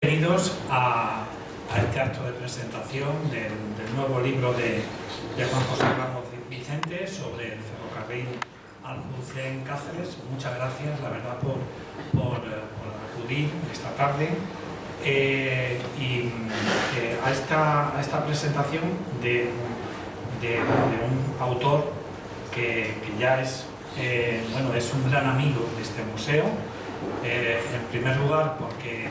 Bienvenidos a este acto de presentación del nuevo libro de Juan José Ramos Vicente sobre el ferrocarril Aljucén-Cáceres. Muchas gracias, la verdad, por acudir esta tarde a esta presentación de un autor que ya es un gran amigo de este museo. En primer lugar, porque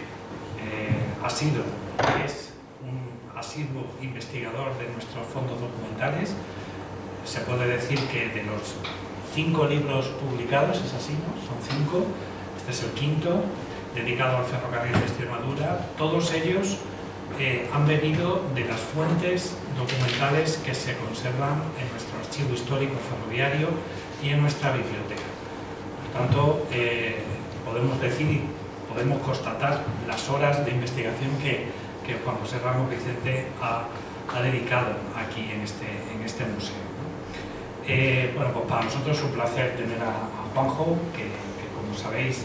es un asiduo investigador de nuestros fondos documentales. Se puede decir que de los 5 libros publicados, es así, ¿no? Son 5, este es el 5º, dedicado al ferrocarril de Extremadura. Todos ellos han bebido de las fuentes documentales que se conservan en nuestro archivo histórico ferroviario y en nuestra biblioteca. Por tanto, podemos constatar las horas de investigación que Juan José Ramos Vicente ha dedicado aquí en este museo. Pues para nosotros es un placer tener a Juanjo, que como sabéis,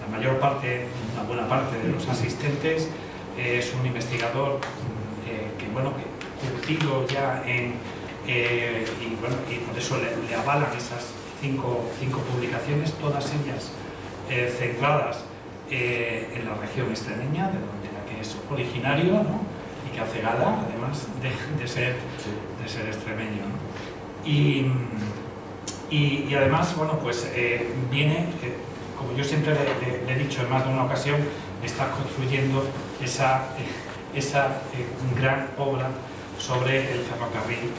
una buena parte de los asistentes es un investigador que curtido ya y por eso le avalan esas 5 publicaciones, todas ellas centradas en la región extremeña, de la que es originario, ¿no? Y que hace gala, además de ser extremeño, ¿no? Y además, viene, como yo siempre le he dicho en más de una ocasión, está construyendo esa gran obra sobre el ferrocarril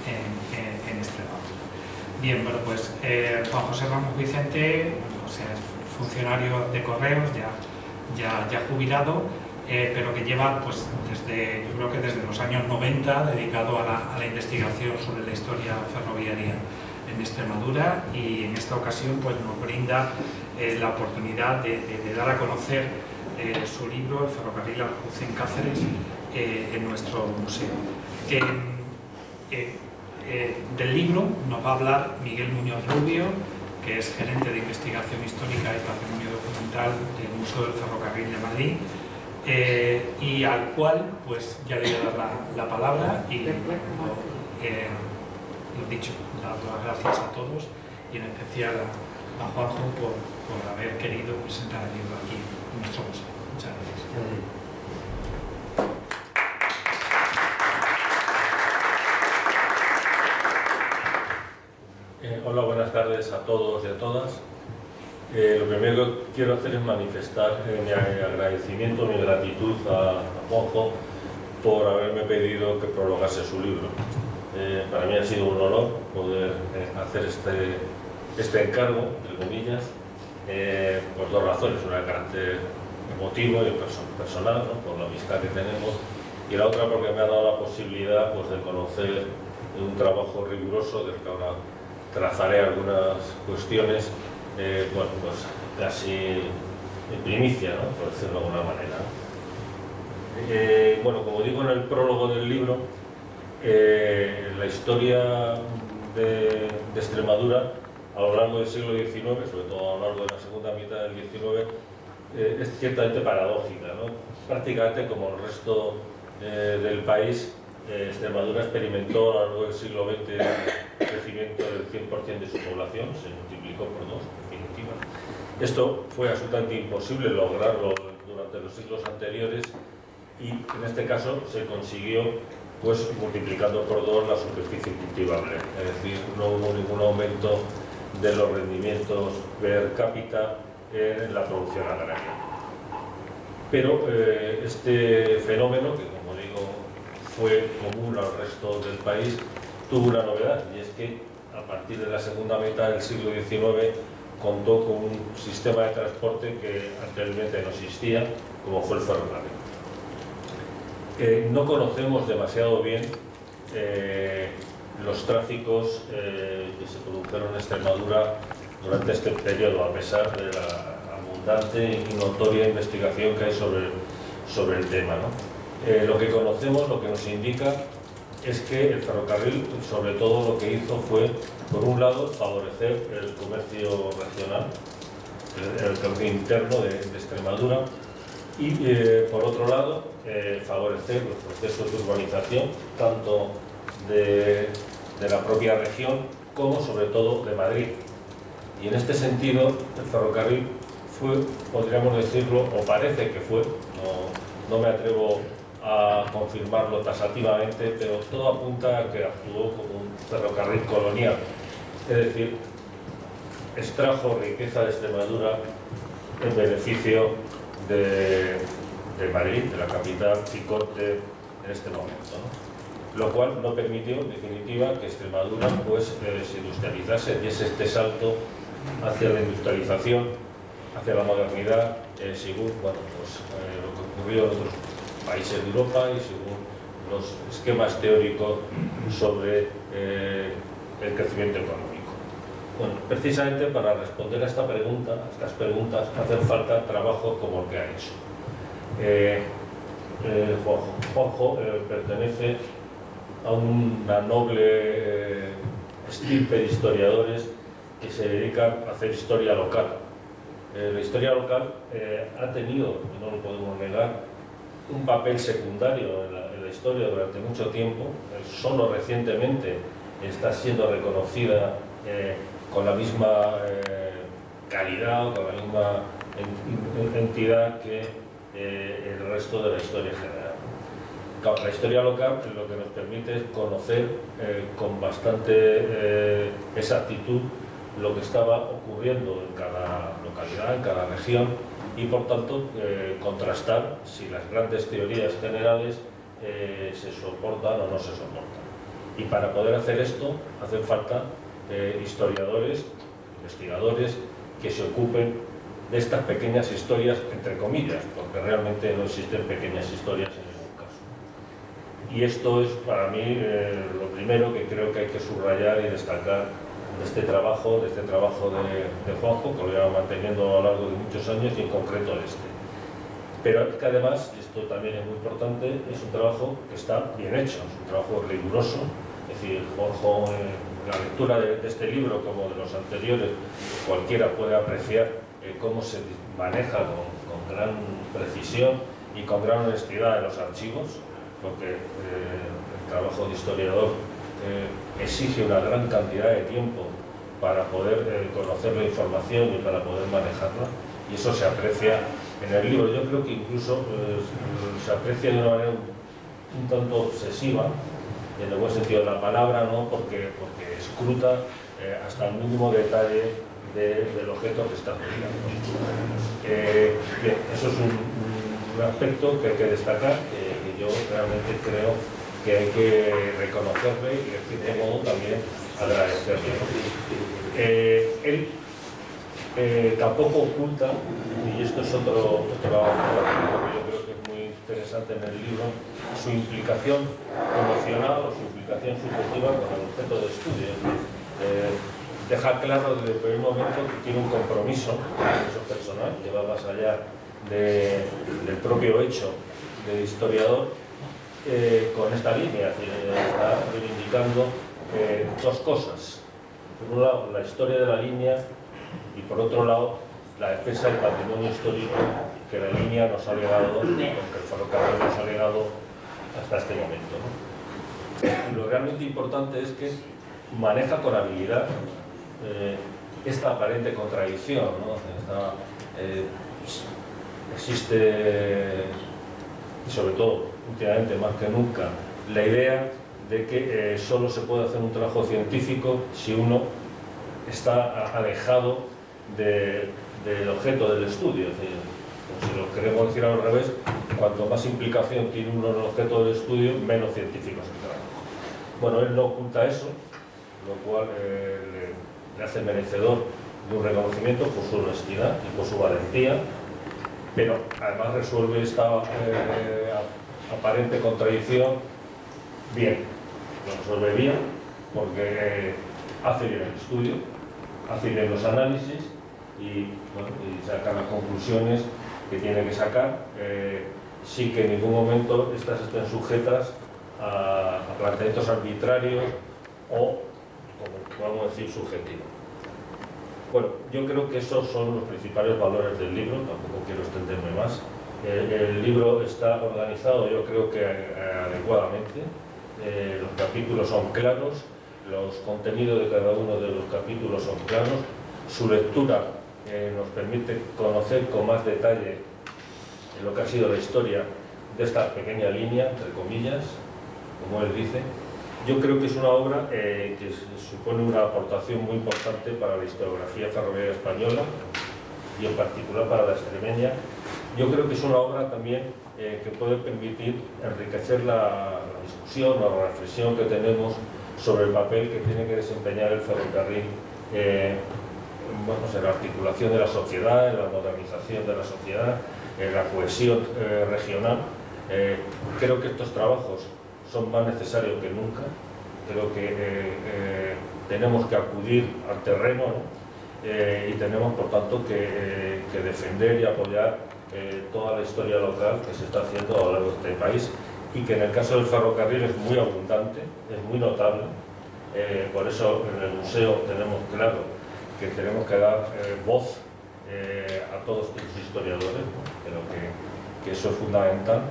en Extremadura. Bien, Juan José Ramos Vicente, es funcionario de Correos, ya jubilado, pero que lleva desde los años 90 dedicado a la investigación sobre la historia ferroviaria en Extremadura, y en esta ocasión nos brinda la oportunidad de dar a conocer su libro, El ferrocarril Aljucén-Cáceres, en nuestro museo. Del libro nos va a hablar Miguel Muñoz Rubio, que es gerente de investigación histórica y patrimonio documental del Museo del Ferrocarril de Madrid, y al cual ya le voy a dar la palabra y lo dicho, dar las gracias a todos y en especial a Juanjo por haber querido presentar el libro aquí en nuestro museo. Muchas gracias. Hola, buenas tardes a todos y a todas. Lo primero que quiero hacer es manifestar mi agradecimiento, mi gratitud a Juanjo por haberme pedido que prologase su libro. Para mí ha sido un honor poder hacer este encargo, entre comillas, por 2 razones: una de carácter emotivo y personal, ¿no?, por la amistad que tenemos, y la otra porque me ha dado la posibilidad de conocer un trabajo riguroso del que ahora trazaré algunas cuestiones, casi en primicia, ¿no?, por decirlo de alguna manera. Como digo en el prólogo del libro, la historia de Extremadura a lo largo del siglo XIX, sobre todo a lo largo de la segunda mitad del XIX, es ciertamente paradójica, ¿no? Prácticamente como el resto del país, Extremadura experimentó a lo largo del siglo XX el crecimiento del 100% de su población, se multiplicó por 2, en definitiva. Esto fue absolutamente imposible lograrlo durante los siglos anteriores, y en este caso se consiguió multiplicando por 2 la superficie cultivable, es decir, no hubo ningún aumento de los rendimientos per cápita en la producción agraria. Pero este fenómeno, que como digo fue común al resto del país, tuvo una novedad, y es que a partir de la segunda mitad del siglo XIX contó con un sistema de transporte que anteriormente no existía, como fue el ferrocarril. No conocemos demasiado bien los tráficos que se produjeron en Extremadura durante este periodo, a pesar de la abundante y notoria investigación que hay sobre el tema, ¿no? Lo que conocemos, lo que nos indica, es que el ferrocarril, sobre todo, lo que hizo fue, por un lado, favorecer el comercio regional, el comercio interno de Extremadura, y por otro lado favorecer los procesos de urbanización tanto de la propia región como sobre todo de Madrid. Y en este sentido el ferrocarril fue, podríamos decirlo, o parece que fue, no me atrevo a confirmarlo tasativamente, pero todo apunta a que actuó como un ferrocarril colonial, es decir, extrajo riqueza de Extremadura en beneficio de Madrid, de la capital cicote en este momento, ¿no? Lo cual no permitió, en definitiva, que Extremadura pues, se industrializase, diese este salto hacia la industrialización, hacia la modernidad, según bueno, pues, lo que ocurrió en otros países de Europa y según los esquemas teóricos sobre el crecimiento económico. Bueno, precisamente para responder a esta pregunta, a estas preguntas, hacen falta trabajo como el que ha hecho. Juanjo pertenece a una noble estirpe de historiadores que se dedican a hacer historia local. La historia local ha tenido, y no lo podemos negar, un papel secundario en la historia durante mucho tiempo. Solo recientemente está siendo reconocida con la misma calidad o con la misma entidad que el resto de la historia general. La historia local lo que nos permite es conocer con bastante exactitud lo que estaba ocurriendo en cada localidad, en cada región, y por tanto contrastar si las grandes teorías generales se soportan o no se soportan. Y para poder hacer esto hacen falta historiadores, investigadores que se ocupen de estas pequeñas historias, entre comillas, porque realmente no existen pequeñas historias en ningún caso. Y esto es para mí lo primero que creo que hay que subrayar y destacar de este trabajo de Juanjo, que lo lleva manteniendo a lo largo de muchos años y en concreto este. Pero es que además, y esto también es muy importante, es un trabajo que está bien hecho, es un trabajo riguroso. Es decir, Juanjo, la lectura de este libro como de los anteriores, cualquiera puede apreciar cómo se maneja con gran precisión y con gran honestidad en los archivos, porque el trabajo de historiador exige una gran cantidad de tiempo para poder conocer la información y para poder manejarla, y eso se aprecia en el libro. Yo creo que incluso se aprecia de una manera un tanto obsesiva, en el buen sentido de la palabra, ¿no? porque escruta hasta el mínimo detalle del objeto que está estudiando. Bien, eso es un aspecto que hay que destacar, que yo realmente creo que hay que reconocerle y de cierto modo también agradecerle. Él tampoco oculta, y esto es otro aspecto que yo creo que es muy interesante en el libro, su implicación emocional o su implicación subjetiva con el objeto de estudio. Deja claro desde el primer momento que tiene un compromiso personal que va más allá del propio hecho de historiador con esta línea, que está reivindicando dos cosas. Por un lado, la historia de la línea y por otro lado, la defensa del patrimonio histórico que la línea nos ha legado, que el ferrocarril nos ha legado hasta este momento, ¿no? Y lo realmente importante es que maneja con habilidad esta aparente contradicción, ¿no? Existe, y sobre todo últimamente más que nunca, la idea de que solo se puede hacer un trabajo científico si uno está alejado del objeto del estudio. Es decir, si lo queremos decir al revés, cuanto más implicación tiene uno en el objeto del estudio, menos científico es el trabajo. Bueno, él no oculta eso, lo cual le hace merecedor de un reconocimiento por su honestidad y por su valentía, pero además resuelve esta aparente contradicción bien. Lo resuelve bien porque hace bien el estudio, hace bien los análisis y, bueno, y saca las conclusiones que tiene que sacar, sin que en ningún momento estas estén sujetas a planteamientos arbitrarios o, como vamos a decir, subjetivos. Bueno, yo creo que esos son los principales valores del libro, tampoco quiero extenderme más. El libro está organizado, yo creo que adecuadamente. Los capítulos son claros, los contenidos de cada uno de los capítulos son claros. Su lectura nos permite conocer con más detalle lo que ha sido la historia de esta pequeña línea, entre comillas, como él dice. Yo creo que es una obra que supone una aportación muy importante para la historiografía ferroviaria española y en particular para la extremeña. Yo creo que es una obra también que puede permitir enriquecer la discusión o la reflexión que tenemos sobre el papel que tiene que desempeñar el ferrocarril en la articulación de la sociedad, en la modernización de la sociedad, en la cohesión regional. Creo que estos trabajos son más necesarios que nunca. Creo que tenemos que acudir al terreno, ¿no? Y tenemos, por tanto, que defender y apoyar toda la historia local que se está haciendo a lo largo de este país y que en el caso del ferrocarril es muy abundante, es muy notable. Por eso en el museo tenemos claro que tenemos que dar voz a todos los historiadores, ¿no? Creo que eso es fundamental.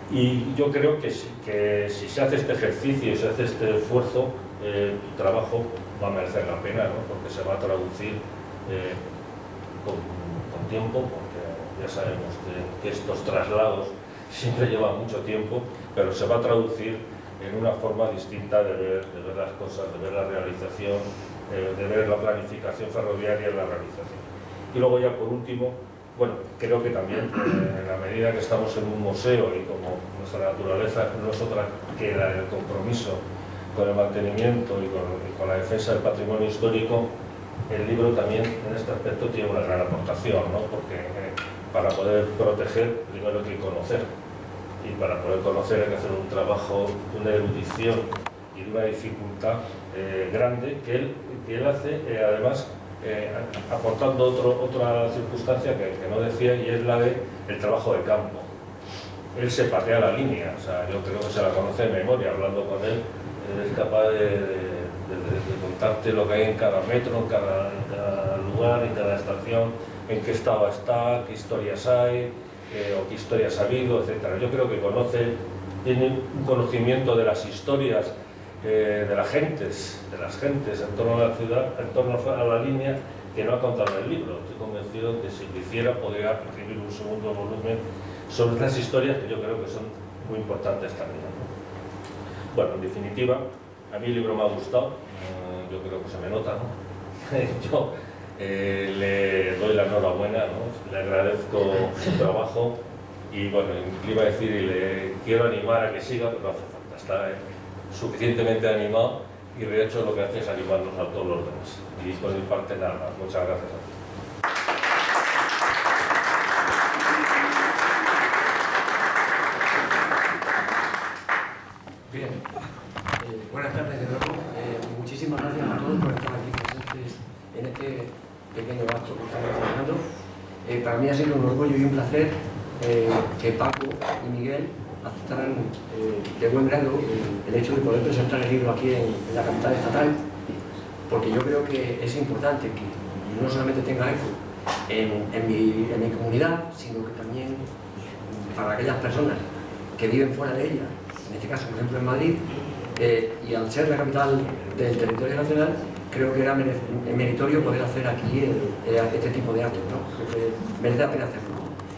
Y yo creo que si se hace este ejercicio y se hace este esfuerzo, tu trabajo va a merecer la pena, ¿no? Porque se va a traducir con tiempo, porque ya sabemos que estos traslados siempre llevan mucho tiempo, pero se va a traducir en una forma distinta de ver las cosas, de ver la realización, de ver la planificación ferroviaria en la realización. Y luego ya por último, bueno, creo que también en la medida que estamos en un museo y como nuestra naturaleza no es otra que la del compromiso con el mantenimiento y con la defensa del patrimonio histórico, el libro también en este aspecto tiene una gran aportación, ¿no? Porque para poder proteger primero hay que conocer, y para poder conocer hay que hacer un trabajo de una erudición y de una dificultad grande que él hace además aportando otra circunstancia que no decía, y es la del trabajo de campo. Él se patea la línea, o sea, yo creo que se la conoce de memoria, hablando con él, es capaz de contarte lo que hay en cada metro, en cada lugar, en cada estación, en qué estado está, qué historias hay, o qué historias ha habido, etc. Yo creo que tiene un conocimiento de las historias de las gentes en torno a la ciudad, en torno a la línea, que no ha contado en el libro. Estoy convencido que si lo hiciera podría escribir un segundo volumen sobre estas historias que yo creo que son muy importantes también, ¿no? Bueno, en definitiva, a mí el libro me ha gustado, yo creo que se me nota, ¿no? Yo le doy la enhorabuena, ¿no? Le agradezco su trabajo y bueno, le iba a decir y le quiero animar a que siga, pero no hace falta, está suficientemente animado y de hecho lo que hace es animarnos a todos los demás. Y por mi parte nada más. Muchas gracias a todos. Bien, buenas tardes de nuevo. Muchísimas gracias a todos por estar aquí presentes en este pequeño acto que estamos celebrando. Para mí ha sido un orgullo y un placer que Paco y Miguel aceptaran de buen grado el hecho de poder presentar el libro aquí en la capital estatal, porque yo creo que es importante que no solamente tenga eco en mi comunidad, sino que también para aquellas personas que viven fuera de ella, en este caso por ejemplo en Madrid, y al ser la capital del territorio nacional, creo que era meritorio poder hacer aquí este tipo de actos, ¿no? Creo que merece la pena hacerlo.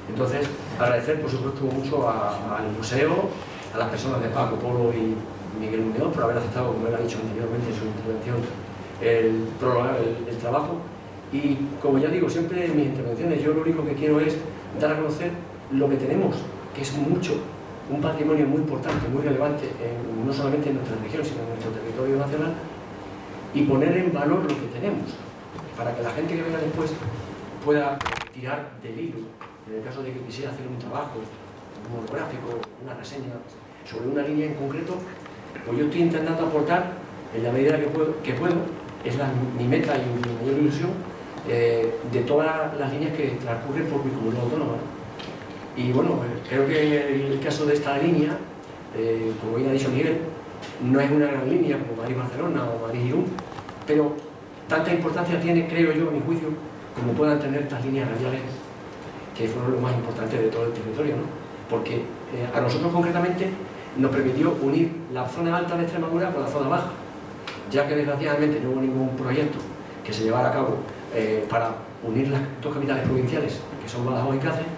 Entonces, agradecer por supuesto mucho al museo, a las personas de Paco Polo y Miguel Muñoz por haber aceptado, como él ha dicho anteriormente en su intervención, el prolongar el trabajo. Y como ya digo siempre en mis intervenciones, yo lo único que quiero es dar a conocer lo que tenemos, que es mucho, un patrimonio muy importante, muy relevante, no solamente en nuestra región, sino en nuestro territorio nacional, y poner en valor lo que tenemos, para que la gente que venga después pueda tirar del hilo. En el caso de que quisiera hacer un trabajo, un monográfico, una reseña sobre una línea en concreto, pues yo estoy intentando aportar, en la medida que puedo, es mi meta y mi mayor ilusión, de todas las líneas que transcurren por mi comunidad autónoma. Y bueno, creo que el caso de esta línea, como bien ha dicho Miguel, no es una gran línea como Madrid-Barcelona o Madrid-Irún, pero tanta importancia tiene, creo yo, a mi juicio, como puedan tener estas líneas radiales que fueron los más importantes de todo el territorio, ¿no? Porque a nosotros concretamente nos permitió unir la zona alta de Extremadura con la zona baja, ya que desgraciadamente no hubo ningún proyecto que se llevara a cabo para unir las dos capitales provinciales, que son Badajoz y Cáceres.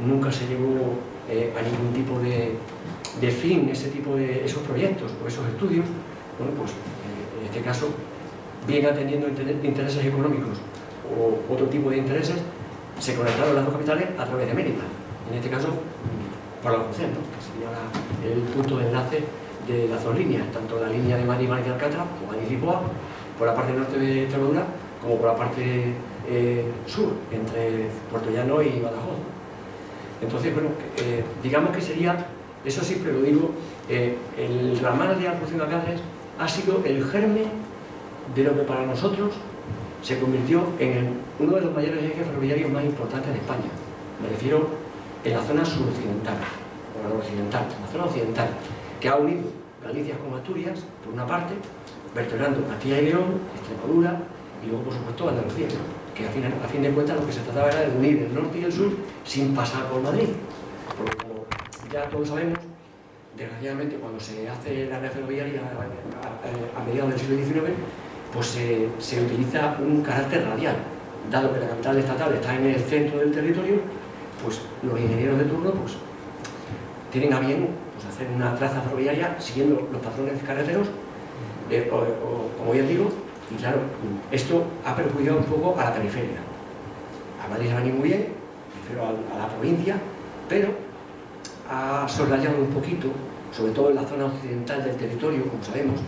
Nunca se llevó a ningún tipo de fin esos proyectos o esos estudios. Bueno, pues en este caso, bien atendiendo intereses económicos o otro tipo de intereses, se conectaron las dos capitales a través de Mérida. En este caso, por la Alcocer, ¿no? Que sería el punto de enlace de las dos líneas, tanto la línea de Madrid y Alcántara, o Madrid-Lisboa, por la parte norte de Extremadura, como por la parte sur, entre Puerto Llano y Badajoz. Entonces, bueno, digamos que sería, eso siempre lo digo, el ramal de Alcocer-Cáceres ha sido el germen de lo que para nosotros se convirtió en uno de los mayores ejes ferroviarios más importantes de España. Me refiero en la zona suroccidental, o la occidental, la zona occidental, que ha unido Galicia con Asturias, por una parte, vertebrando Castilla y León, Extremadura y luego, por supuesto, Andalucía, ¿no? Que a fin de cuentas lo que se trataba era de unir el norte y el sur sin pasar por Madrid. Porque como ya todos sabemos, desgraciadamente cuando se hace la red ferroviaria a mediados del siglo XIX, pues se utiliza un carácter radial. Dado que la capital estatal está en el centro del territorio, pues los ingenieros de turno pues, tienen a bien pues, hacer una traza ferroviaria siguiendo los patrones carreteros, como bien digo, y claro, esto ha perjudicado un poco a la periferia. A Madrid le va a venir muy bien, refiero a la provincia, pero ha soslayado un poquito, sobre todo en la zona occidental del territorio, como sabemos,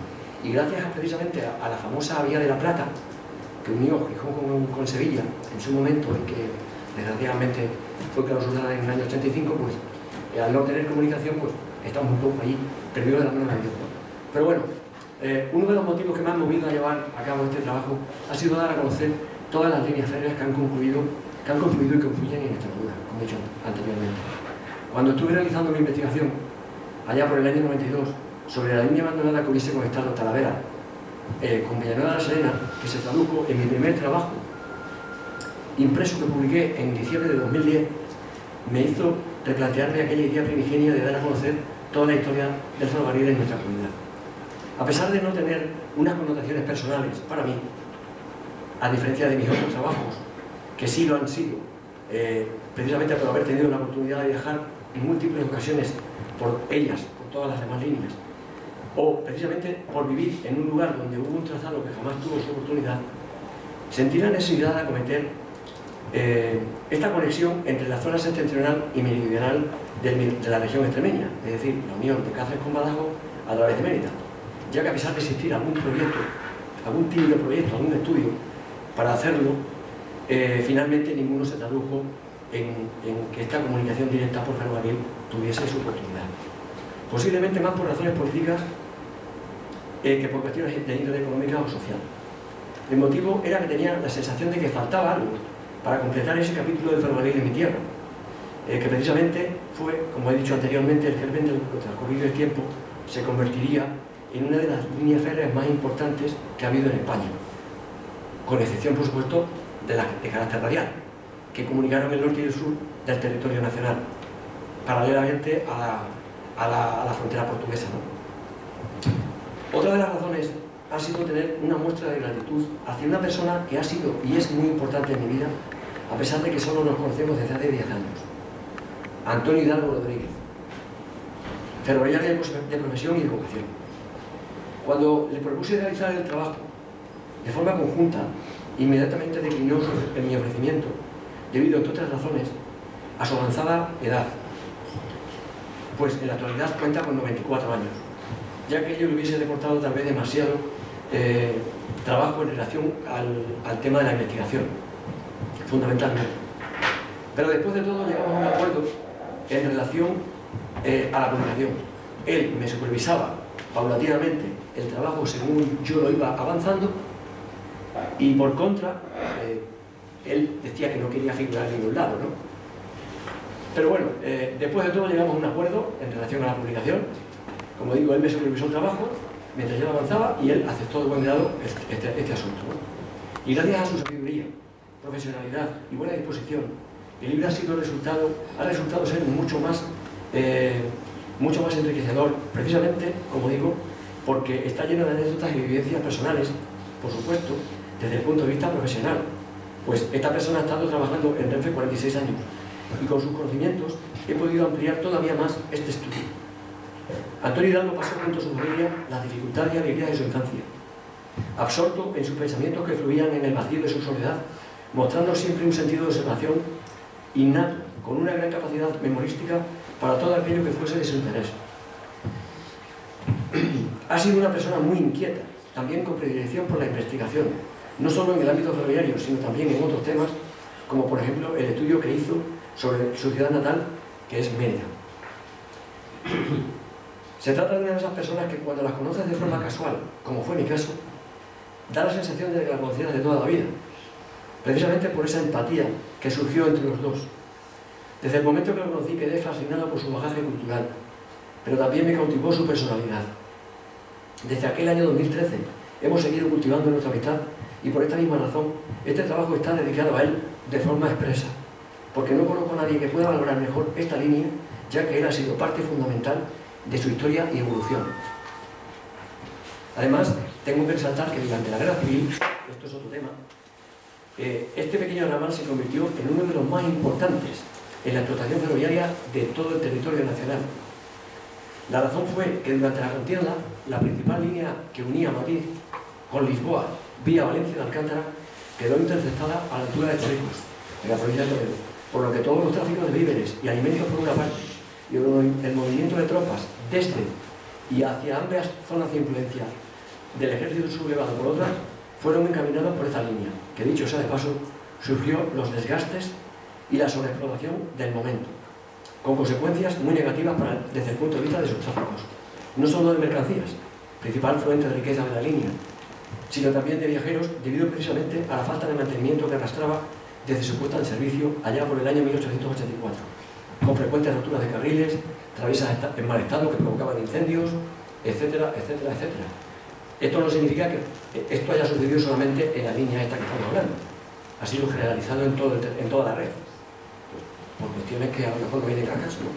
y gracias precisamente a la famosa Vía de la Plata, que unió Gijón con Sevilla en su momento, y que desgraciadamente fue clausurada en el año 85, pues al no tener comunicación, pues estamos un poco ahí perdidos de la mano de Dios, ¿no? Pero bueno, uno de los motivos que me han movido a llevar a cabo este trabajo ha sido dar a conocer todas las líneas férreas que han confluido y confluyen en Extremadura, como he dicho anteriormente. Cuando estuve realizando mi investigación, allá por el año 92, sobre la línea abandonada que hubiese conectado Talavera con Villanueva de la Serena, que se tradujo en mi primer trabajo, impreso que publiqué en diciembre de 2010, me hizo replantearme aquella idea primigenia de dar a conocer toda la historia del ferrocarril en nuestra comunidad. A pesar de no tener unas connotaciones personales para mí, a diferencia de mis otros trabajos, que sí lo han sido, precisamente por haber tenido la oportunidad de viajar en múltiples ocasiones por ellas, por todas las demás líneas, o precisamente por vivir en un lugar donde hubo un trazado que jamás tuvo su oportunidad, sentí la necesidad de acometer esta conexión entre la zona septentrional y meridional de la región extremeña, es decir, la unión de Cáceres con Badajoz a través de Mérida, ya que a pesar de existir algún proyecto, algún tímido proyecto, algún estudio para hacerlo, finalmente ninguno se tradujo en que esta comunicación directa por ferrocarril tuviese su oportunidad. Posiblemente más por razones políticas que por cuestiones de índole económica o social. El motivo era que tenía la sensación de que faltaba algo para completar ese capítulo del ferrocarril en mi tierra, que precisamente fue, como he dicho anteriormente, el germen del transcurrido del tiempo se convertiría en una de las líneas férreas más importantes que ha habido en España, con excepción, por supuesto, de carácter radial, que comunicaron el norte y el sur del territorio nacional, paralelamente a la frontera portuguesa, ¿no? Otra de las razones ha sido tener una muestra de gratitud hacia una persona que ha sido y es muy importante en mi vida, a pesar de que solo nos conocemos desde hace 10 años. Antonio Hidalgo Rodríguez, ferroviario de profesión y de vocación. Cuando le propuse realizar el trabajo de forma conjunta, inmediatamente declinó mi ofrecimiento, debido, entre otras razones, a su avanzada edad, pues en la actualidad cuenta con 94 años, ya que ello le hubiese deportado tal vez demasiado trabajo en relación al tema de la investigación, fundamentalmente. Pero después de todo llegamos a un acuerdo en relación a la publicación. Él me supervisaba paulatinamente el trabajo según yo lo iba avanzando, y por contra, él decía que no quería figurar en ningún lado, ¿no? Pero bueno, después de todo llegamos a un acuerdo en relación a la publicación. Como digo, él me supervisó el trabajo mientras yo avanzaba y él aceptó de buen grado este asunto, ¿no? Y gracias a su sabiduría, profesionalidad y buena disposición, el libro ha resultado ser mucho más enriquecedor, precisamente, como digo, porque está lleno de anécdotas y vivencias personales, por supuesto, desde el punto de vista profesional. Pues esta persona ha estado trabajando en Renfe 46 años y con sus conocimientos he podido ampliar todavía más este estudio. Antonio Hidalgo pasó junto a su familia las dificultades y alegrías de su infancia, absorto en sus pensamientos que fluían en el vacío de su soledad, mostrando siempre un sentido de observación innato, con una gran capacidad memorística para todo aquello que fuese de su interés. Ha sido una persona muy inquieta, también con predilección por la investigación, no solo en el ámbito ferroviario, sino también en otros temas, como por ejemplo el estudio que hizo sobre su ciudad natal, que es Mérida. Se trata de una de esas personas que cuando las conoces de forma casual, como fue mi caso, da la sensación de que la conocías de toda la vida, precisamente por esa empatía que surgió entre los dos. Desde el momento que lo conocí quedé fascinado por su bagaje cultural, pero también me cautivó su personalidad. Desde aquel año 2013 hemos seguido cultivando nuestra amistad y por esta misma razón este trabajo está dedicado a él de forma expresa, porque no conozco a nadie que pueda valorar mejor esta línea, ya que él ha sido parte fundamental de su historia y evolución. Además, tengo que resaltar que durante la Guerra Civil, esto es otro tema, este pequeño ramal se convirtió en uno de los más importantes en la explotación ferroviaria de todo el territorio nacional. La razón fue que durante la contienda, la principal línea que unía Madrid con Lisboa, vía Valencia de Alcántara, quedó interceptada a la altura de Torrijos, en la provincia de Toledo, por lo que todos los tráficos de víveres y alimentos por una parte y el movimiento de tropas desde y hacia ambas zonas de influencia del ejército sublevado por otra, fueron encaminados por esta línea, que dicho sea de paso, sufrió los desgastes y la sobreexplotación del momento, con consecuencias muy negativas desde el punto de vista de sus tráficos, no solo de mercancías, principal fuente de riqueza de la línea, sino también de viajeros, debido precisamente a la falta de mantenimiento que arrastraba desde su puesta en servicio allá por el año 1884, con frecuentes roturas de carriles, traviesas en mal estado que provocaban incendios, etcétera, etcétera, etcétera. Esto no significa que esto haya sucedido solamente en la línea esta que estamos hablando, ha sido generalizado en toda la red, por cuestiones que a lo mejor no vienen al caso, ¿no?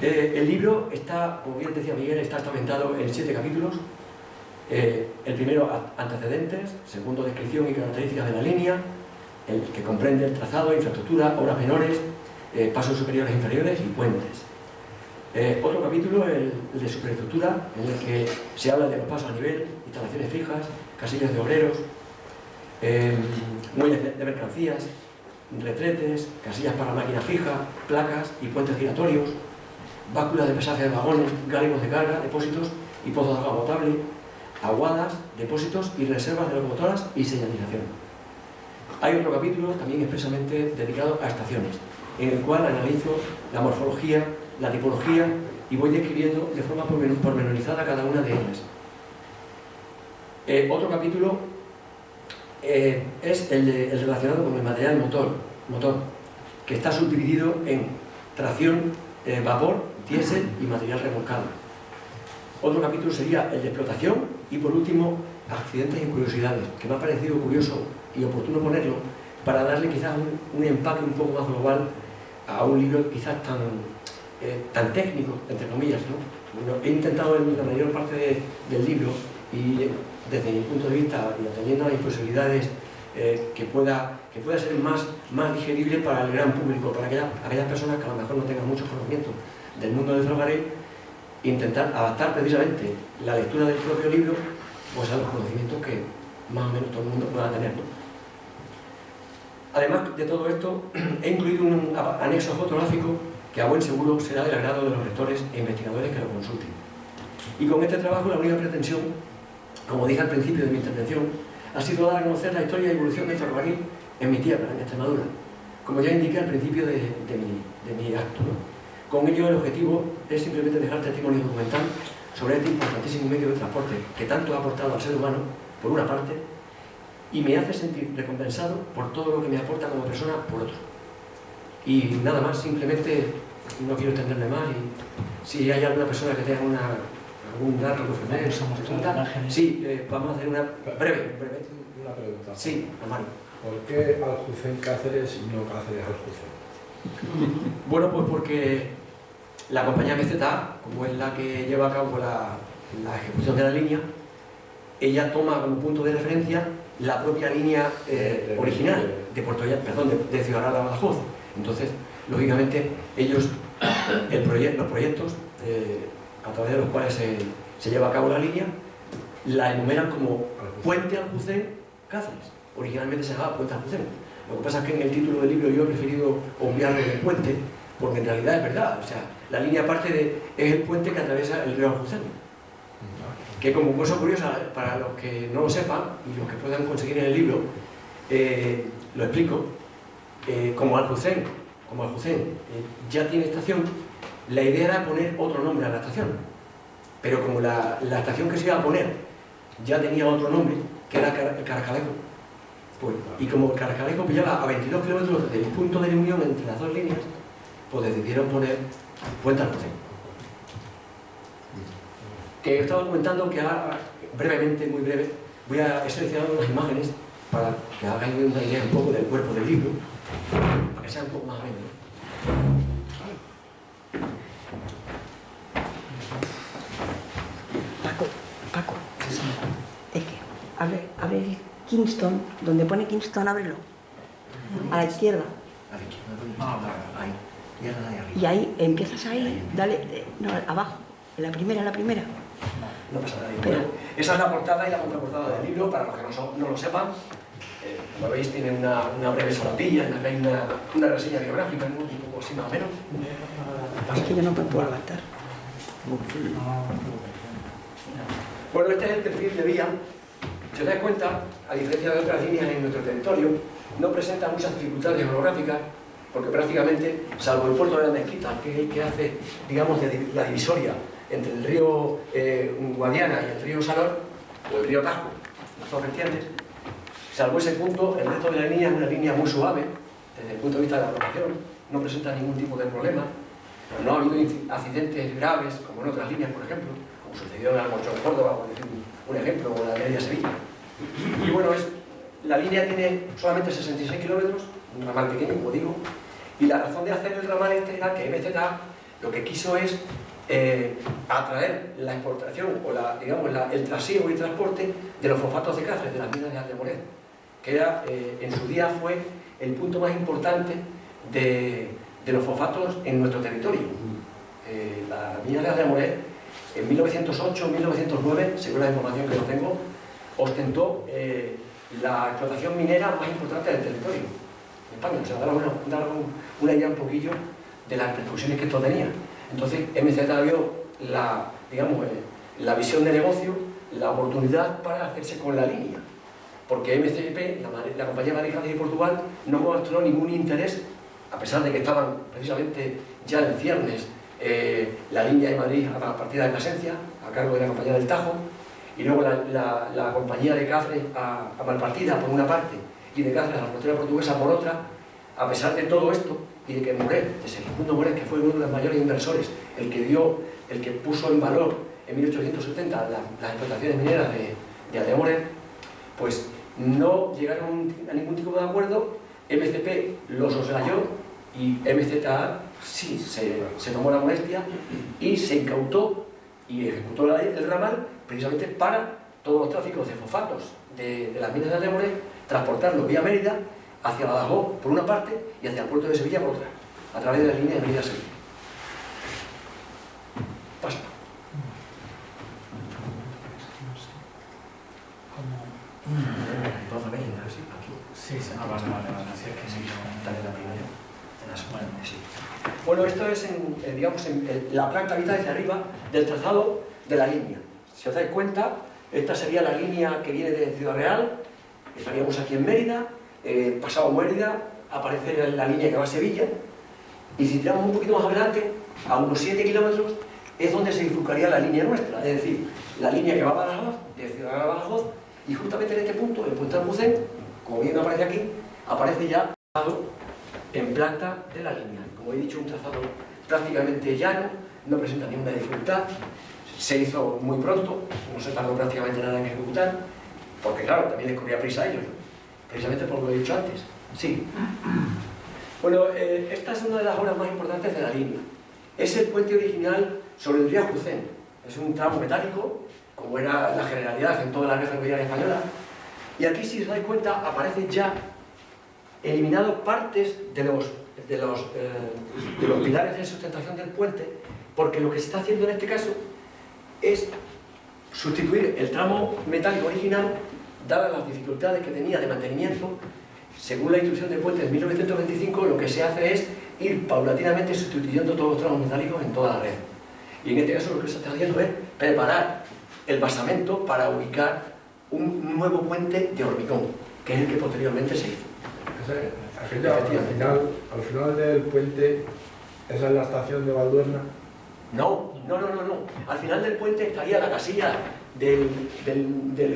El libro está, como bien decía Miguel, está estamentado en 7 capítulos. El primero, antecedentes; segundo, descripción y características de la línea, el que comprende el trazado, infraestructura, obras menores, pasos superiores e inferiores y puentes. Otro capítulo, el de superestructura, en el que se habla de los pasos a nivel, instalaciones fijas, casillas de obreros, muelles de mercancías, retretes, casillas para máquina fija, placas y puentes giratorios, básculas de pesaje de vagones, gálimos de carga, depósitos y pozos de agua potable, aguadas, depósitos y reservas de locomotoras y señalización. Hay otro capítulo también expresamente dedicado a estaciones, en el cual analizo la morfología, la tipología y voy describiendo de forma pormenorizada cada una de ellas. Otro capítulo es el relacionado con el material motor, que está subdividido en tracción, vapor, diésel y material remolcado. Otro capítulo sería el de explotación y, por último, accidentes y curiosidades, que me ha parecido curioso y oportuno ponerlo para darle quizás un empaque un poco más global a un libro quizás tan técnico, entre comillas, ¿no? Bueno, he intentado en la mayor parte del libro, y desde mi punto de vista y atendiendo a mis posibilidades, que pueda ser más digerible para el gran público, para aquellas personas que a lo mejor no tengan mucho conocimiento del mundo del ferrocarril, intentar adaptar precisamente la lectura del propio libro pues a los conocimientos que más o menos todo el mundo pueda tener, ¿no? Además de todo esto, he incluido un anexo fotográfico que a buen seguro será del agrado de los lectores e investigadores que lo consulten. Y con este trabajo la única pretensión, como dije al principio de mi intervención, ha sido dar a conocer la historia y evolución del ferrocarril en mi tierra, en Extremadura, como ya indiqué al principio de mi acto, ¿no? Con ello el objetivo es simplemente dejar testimonio documental sobre este importantísimo medio de transporte que tanto ha aportado al ser humano, por una parte, y me hace sentir recompensado por todo lo que me aporta como persona, por otro. Y nada más, simplemente no quiero extenderme más, y si hay alguna persona que tenga algún dato que ofrecer, vamos a mostrar imágenes. Sí, vamos a hacer una breve. Una pregunta. Sí, Mario. ¿Por qué Aljucén Cáceres y no Cáceres Aljucén? Bueno, pues porque la compañía MZA, como es la que lleva a cabo la ejecución de la línea, ella toma como punto de referencia la propia línea original de Puerto Llano, perdón, de Ciudad Real a Badajoz. Entonces, lógicamente, ellos, los proyectos a través de los cuales se lleva a cabo la línea, la enumeran como Puente Aljucén Cáceres. Originalmente se llamaba Puente Aljucén. Lo que pasa es que en el título del libro yo he preferido obviarlo del puente, porque en realidad es verdad. O sea, la línea aparte es el puente que atraviesa el río Aljucén. Que como cosa curiosa, para los que no lo sepan y los que puedan conseguir en el libro, lo explico. Como Aljucén ya tiene estación, la idea era poner otro nombre a la estación. Pero como la estación que se iba a poner ya tenía otro nombre, que era el Caracalejo, pues, y como el Caracalejo pillaba a 22 kilómetros del punto de reunión entre las dos líneas, pues decidieron poner Puente Aljucén. Que estaba comentando que ahora, brevemente, muy breve, he seleccionado unas imágenes para que hagáis una idea un poco del cuerpo del libro, para que sea un poco más ameno, ¿no? Paco, es que abre el Kingston, donde pone Kingston, ábrelo. A la izquierda. A la izquierda, ahí. Y ahí, empiezas ahí, dale, no, abajo, en la primera. No pasa nada. Bueno, esa es la portada y la contraportada del libro, para los que no lo sepan. Como veis, tiene una breve solapilla, en la que hay una reseña biográfica, un poco así más o menos. Es que yo no me puedo levantar. Bueno, este es el perfil de vía. Si os dais cuenta, a diferencia de otras líneas en nuestro territorio, no presenta muchas dificultades geográficas, porque prácticamente, salvo el puerto de la Mezquita, que es el que hace, digamos, la divisoria entre el río Guadiana y el río Salor, o el río Tajo, las dos vertientes, salvo ese punto, el resto de la línea es una línea muy suave, desde el punto de vista de la propagación, no presenta ningún tipo de problema, no ha habido accidentes graves, como en otras líneas, por ejemplo, como sucedió en Alcorcón de Córdoba, por decir un ejemplo, o en la Media Sevilla. Y bueno, la línea tiene solamente 66 kilómetros, un ramal pequeño, como digo, y la razón de hacer el ramal este era que MZA lo que quiso es atraer la exportación o el trasiego y transporte de los fosfatos de Cáceres, de las minas de Aldemoret, que era, en su día fue el punto más importante de los fosfatos en nuestro territorio. La mina de Aldemoret, en 1908-1909, según la información que yo tengo, ostentó la explotación minera más importante del territorio en España. O sea, dar una idea un poquillo de las repercusiones que esto tenía. Entonces, MZA vio la visión de negocio, la oportunidad para hacerse con la línea. Porque MCP, la compañía marítima de Portugal, no mostró ningún interés, a pesar de que estaban precisamente ya en ciernes la línea de Madrid a la partida de Plasencia, a cargo de la compañía del Tajo, y luego la compañía de Cáceres a Malpartida por una parte y de Cáceres a la frontera portuguesa por otra. A pesar de todo esto y de que Moret, de Segismundo Moret, que fue uno de los mayores inversores, el que puso en valor en 1870 las explotaciones mineras de Aldemoret, pues no llegaron a ningún tipo de acuerdo. MCP lo soslayó y MZA sí se tomó la molestia y se incautó y ejecutó el ramal precisamente para todos los tráficos de fosfatos de las minas de Aldemoret, transportarlos vía Mérida hacia Badajoz por una parte y hacia el puerto de Sevilla por otra, a través de la línea de Mérida-Sevilla. Pasa. Bueno, esto es la planta vista desde arriba del trazado de la línea. Si os dais cuenta, esta sería la línea que viene de Ciudad Real. Estaríamos aquí en Mérida, pasado Mérida, aparece la línea que va a Sevilla, y si tiramos un poquito más adelante, a unos 7 kilómetros, es donde se bifurcaría la línea nuestra, es decir, la línea que va a Badajoz, de Ciudad Real a Badajoz, y justamente en este punto, el Puente Aljucén, como bien aparece aquí, aparece ya en planta de la línea. Como he dicho, un trazado prácticamente llano, no presenta ninguna dificultad, se hizo muy pronto, no se tardó prácticamente nada en ejecutar, porque claro, también les corría prisa a ellos. precisamente por lo que he dicho antes. Sí. Bueno, esta es una de las obras más importantes de la línea. Es el puente original sobre el río Aljucén. Es un tramo metálico, como era la generalidad en toda la red ferroviaria española. Y aquí, si os dais cuenta, aparecen ya eliminados partes de los pilares de sustentación del puente, porque lo que se está haciendo en este caso es sustituir el tramo metálico original, dadas las dificultades que tenía de mantenimiento. Según la instrucción de puente de 1925, lo que se hace es ir paulatinamente sustituyendo todos los tramos metálicos en toda la red. Y en este caso lo que se está haciendo es preparar el basamento para ubicar un nuevo puente de hormigón, que es el que posteriormente se hizo. Al final del puente, ¿esa es la estación de Valduerna? No. Al final del puente estaría la casilla del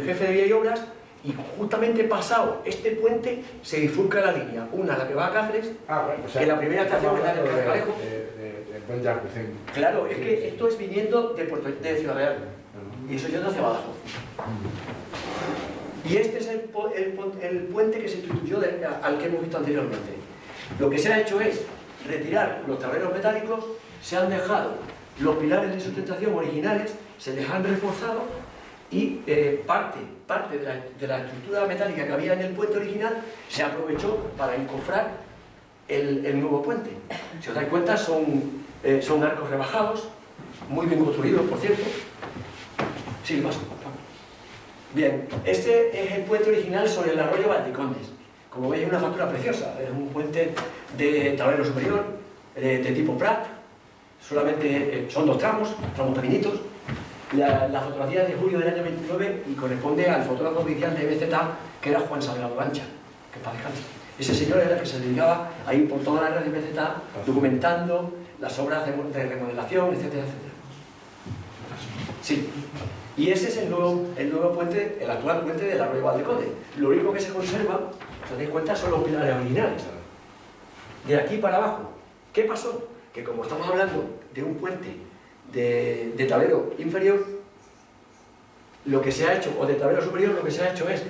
jefe de vía y obras, y justamente pasado este puente se bifurca la línea. Una, la que va a Cáceres, que la primera estación es la del Carcalejo. De Puente Aljucén. Claro, es que esto es viniendo de Ciudad Real, y eso yendo hacia Badajoz. Y este es el puente que se sustituyó al que hemos visto anteriormente. Lo que se ha hecho es retirar los tableros metálicos, se han dejado los pilares de sustentación originales, se les han reforzado, y parte de la estructura metálica que había en el puente original se aprovechó para encofrar el nuevo puente. Si os dais cuenta, son arcos rebajados, muy bien construidos, por cierto. Sí, más. Bien, este es el puente original sobre el arroyo Valdecondes. Como veis, es una factura preciosa. Es un puente de tablero superior, de tipo Prat. Solamente son dos tramos pequeñitos. La fotografía es de julio del año 29 y corresponde al fotógrafo oficial de MZ, que era Juan Salgado Lancha, que para descanse. Ese señor era el que se dedicaba a ir por toda la red de MZ documentando las obras de remodelación, etcétera, etcétera. Sí. Y ese es el nuevo puente, el actual puente del arroyo Valdecondes. Lo único que se conserva, si os dais cuenta, son los pilares originales. De aquí para abajo, ¿qué pasó? Que como estamos hablando de un puente de tablero inferior, lo que se ha hecho, o de tablero superior, lo que se ha hecho es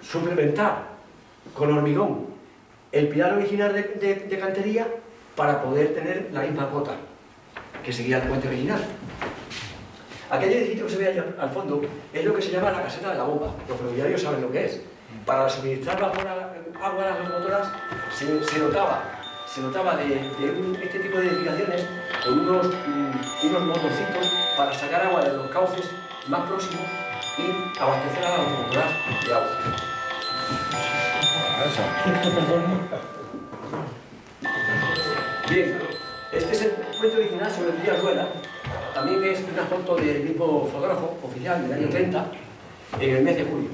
suplementar con hormigón el pilar original de cantería para poder tener la misma cota que seguía el puente original. Aquel edificio que se ve allá al fondo es lo que se llama la caseta de la bomba. Los ferroviarios saben lo que es. Para suministrar agua a las locomotoras se notaba de este tipo de edificaciones con unos motorcitos para sacar agua de los cauces más próximos y abastecer a las locomotoras de agua. Bien, este es el puente original sobre el río Rueda. También es una foto del mismo fotógrafo oficial del año 30, en el mes de julio.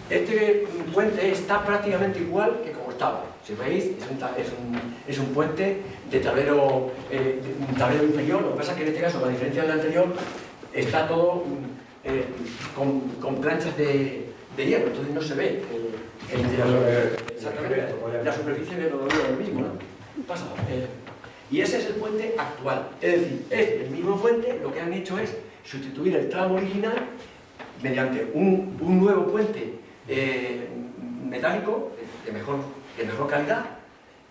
Este puente está prácticamente igual que como estaba. Si veis, es un puente de tablero inferior. Lo que pasa es que en este caso, a diferencia del anterior, está todo con planchas de hierro, entonces no se ve el interior. Exactamente, la superficie de lo mismo, ¿no? Pasa. Y ese es el puente actual. Es decir, es el mismo puente, lo que han hecho es sustituir el tramo original mediante un nuevo puente metálico de mejor calidad,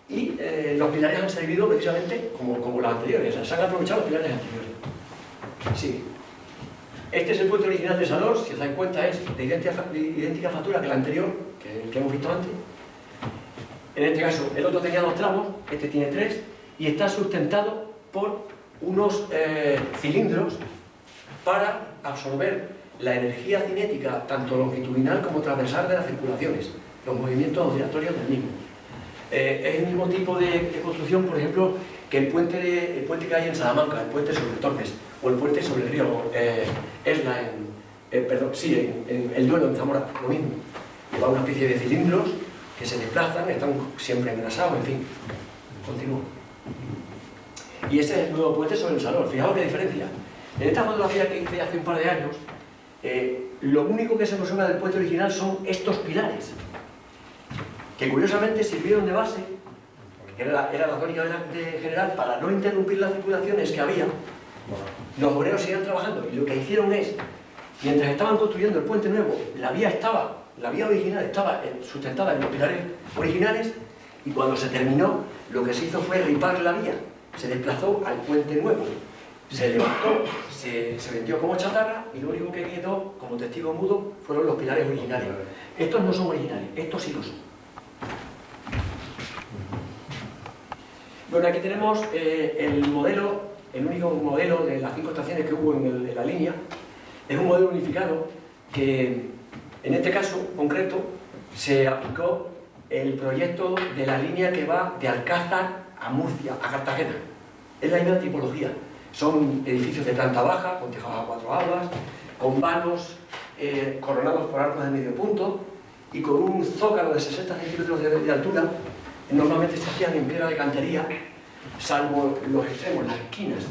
y los pilares han servido precisamente como los anteriores, se han aprovechado los pilares anteriores. Sí. Este es el puente original de Salor, si os dais cuenta es de idéntica factura que el anterior, que hemos visto antes. En este caso, el otro tenía 2 tramos, este tiene 3, y está sustentado por unos cilindros para absorber la energía cinética, tanto longitudinal como transversal de las circulaciones, los movimientos oscilatorios del mismo. Es el mismo tipo de construcción, por ejemplo, que el puente que hay en Salamanca, el puente sobre Tormes, o el puente sobre el río Esla, en el Duero, en Zamora, lo mismo. Lleva una especie de cilindros que se desplazan, están siempre engrasados, en fin. Continúo. Y este es el nuevo puente sobre el Salor. Fijaos qué diferencia. En esta fotografía que hice hace un par de años, lo único que se conserva del puente original son estos pilares, que curiosamente sirvieron de base, que era la tónica general, para no interrumpir las circulaciones que había. Los obreros seguían trabajando y lo que hicieron es, mientras estaban construyendo el puente nuevo, la vía estaba La vía original estaba sustentada en los pilares originales y cuando se terminó, lo que se hizo fue ripar la vía. Se desplazó al puente nuevo, se levantó, se vendió como chatarra y lo único que quedó como testigo mudo fueron los pilares originales. Estos no son originales, estos sí lo son. Bueno, aquí tenemos el modelo, el único modelo de las 5 estaciones que hubo en la línea. Es un modelo unificado que, en este caso concreto, se aplicó el proyecto de la línea que va de Alcázar a Murcia, a Cartagena. Es la misma tipología. Son edificios de planta baja, con tejados a 4 aguas, con vanos coronados por arcos de medio punto y con un zócalo de 60 centímetros de altura. Normalmente se hacían en piedra de cantería, salvo los extremos, las esquinas,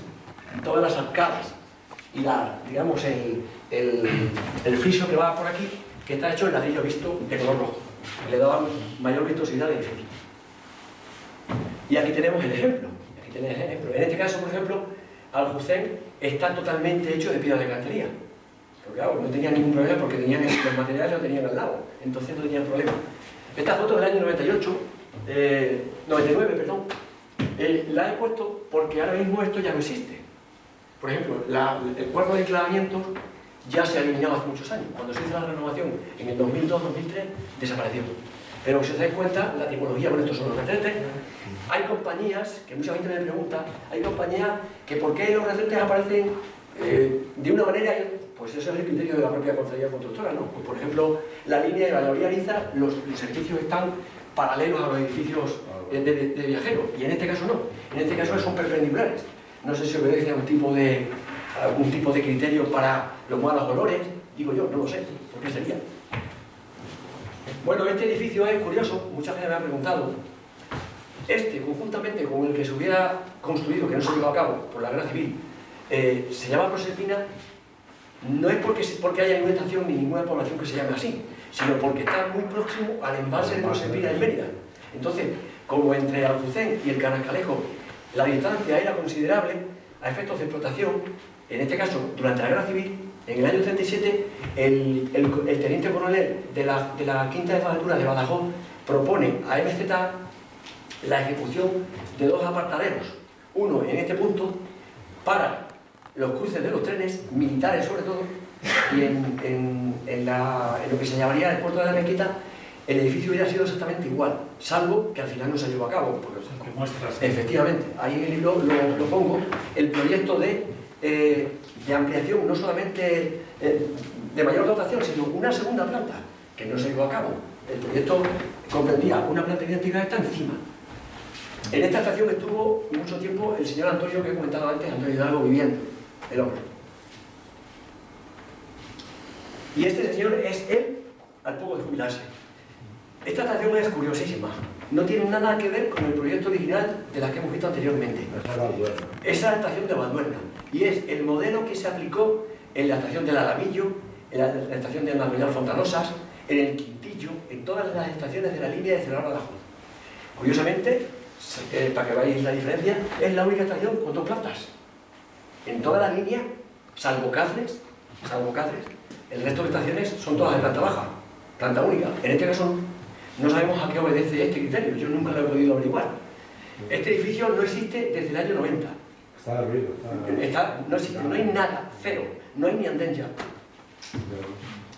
todas las arcadas y digamos el friso que va por aquí, que está hecho en ladrillo visto de color rojo. Le daba mayor vistosidad al edificio. Y aquí tenemos el ejemplo. En este caso, por ejemplo, Aljucén está totalmente hecho de piedra de cantería. Pero claro, no tenía ningún problema porque tenían los materiales lo tenían al lado, entonces no tenían problema. Esta foto del año 99, perdón, la he puesto porque ahora mismo esto ya no existe. Por ejemplo, el cuadro de enclavamiento ya se ha eliminado hace muchos años. Cuando se hizo la renovación en el 2002-2003, desapareció. Pero si os dais cuenta, la tipología, bueno, estos son los retretes. Hay compañías, que mucha gente me pregunta, hay compañías que por qué los retretes aparecen de una manera, pues eso es el criterio de la propia concejalía constructora, ¿no? Pues, por ejemplo, la línea de Valladolid Ariza, los edificios están paralelos a los edificios de viajeros, y en este caso no. En este caso son perpendiculares. No sé si obedece a algún tipo de criterio para los malos olores, digo yo, no lo sé, ¿por qué sería? Bueno, este edificio es curioso, mucha gente me ha preguntado. Conjuntamente con el que se hubiera construido, que no se llevó a cabo por la guerra civil, se llama Proserpina, no es porque haya ninguna estación ni ninguna población que se llame así, sino porque está muy próximo al embalse de Proserpina en Mérida. Entonces, como entre Aljucén y el Canascalejo la distancia era considerable, a efectos de explotación, en este caso, durante la guerra civil, en el año 37, el teniente coronel de la Quinta de Jefatura de Badajoz propone a MZ la ejecución de 2 apartaderos, uno en este punto para los cruces de los trenes, militares sobre todo, y en lo que se llamaría el puerto de la Mezquita, el edificio hubiera sido exactamente igual, salvo que al final no se llevó a cabo. Efectivamente, ahí en el libro lo pongo, el proyecto de ampliación, no solamente de mayor dotación, sino una segunda planta, que no se llevó a cabo. El proyecto comprendía una planta idéntica a esta encima. En esta estación estuvo mucho tiempo el señor Antonio, que he comentado antes, Antonio Hidalgo, viviendo, el hombre. Y este señor es él al poco de jubilarse. Esta estación es curiosísima. No tiene nada que ver con el proyecto original de la que hemos visto anteriormente. Es la estación de Valduerna. Y es el modelo que se aplicó en la estación del Alamillo, en la estación de Navidad Fontanosas, en el Quintillo, en todas las estaciones de la línea de Celar-Badajoz. Curiosamente, para que veáis la diferencia, es la única estación con 2 plantas. En toda la línea, salvo Cáceres, el resto de estaciones son todas de planta baja, planta única. En este caso no sabemos a qué obedece este criterio, yo nunca lo he podido averiguar. Este edificio no existe desde el año 90. Está arriba. No existe, no hay nada, cero, no hay ni andén ya.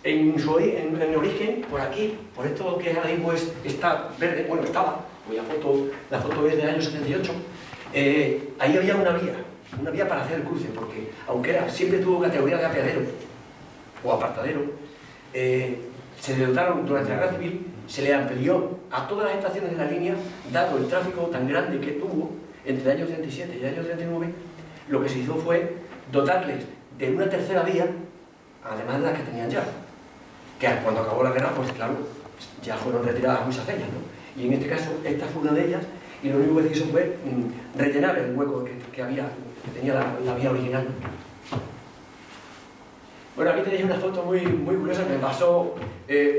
En origen, por aquí, por esto que ahora mismo está verde, bueno, estaba, pues la foto es del año 78, ahí había una vía para hacer el cruce, porque aunque siempre tuvo categoría de apeadero o apartadero, se le dotaron durante la guerra civil, se le amplió a todas las estaciones de la línea, dado el tráfico tan grande que tuvo entre el año 37 y el año 39, lo que se hizo fue dotarles de una tercera vía, además de las que tenían ya, que cuando acabó la guerra, pues claro, ya fueron retiradas muchas de ellas, ¿no? Y en este caso, esta fue una de ellas, y lo único que se hizo fue rellenar el hueco que tenía la vía original. Bueno, aquí tenéis una foto muy curiosa que me pasó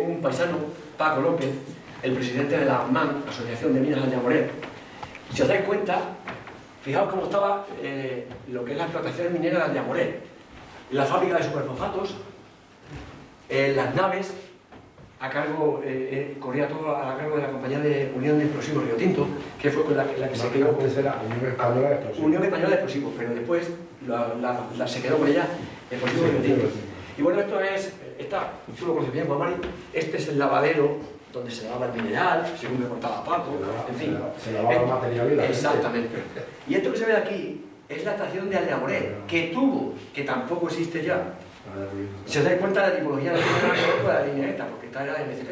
un paisano, Paco López, el presidente de la AMAN, Asociación de Minas Ayamorer. Si os dais cuenta, fijaos cómo estaba lo que es la explotación minera de Ayamorer, la fábrica de superfosfatos, las naves, a cargo, corría todo a cargo de la compañía de Unión de Explosivos Río Tinto, que fue con la que se quedó. Antes era Unión Española de Explosivos. Unión Española de Explosivos, pero después se quedó con ella Explosivos Río Tinto. Y bueno, esto es, tú lo conoces bien, Juan Mari, este es el lavadero donde se lavaba el mineral, según me contaba Paco, en fin. Se lavaba el material. Exactamente. Y esto que se ve aquí es la estación de Aldeamoré, que tuvo, que tampoco existe ya. Si os dais cuenta, la tipología no tiene nada que ver con la línea esta, porque esta era MCP.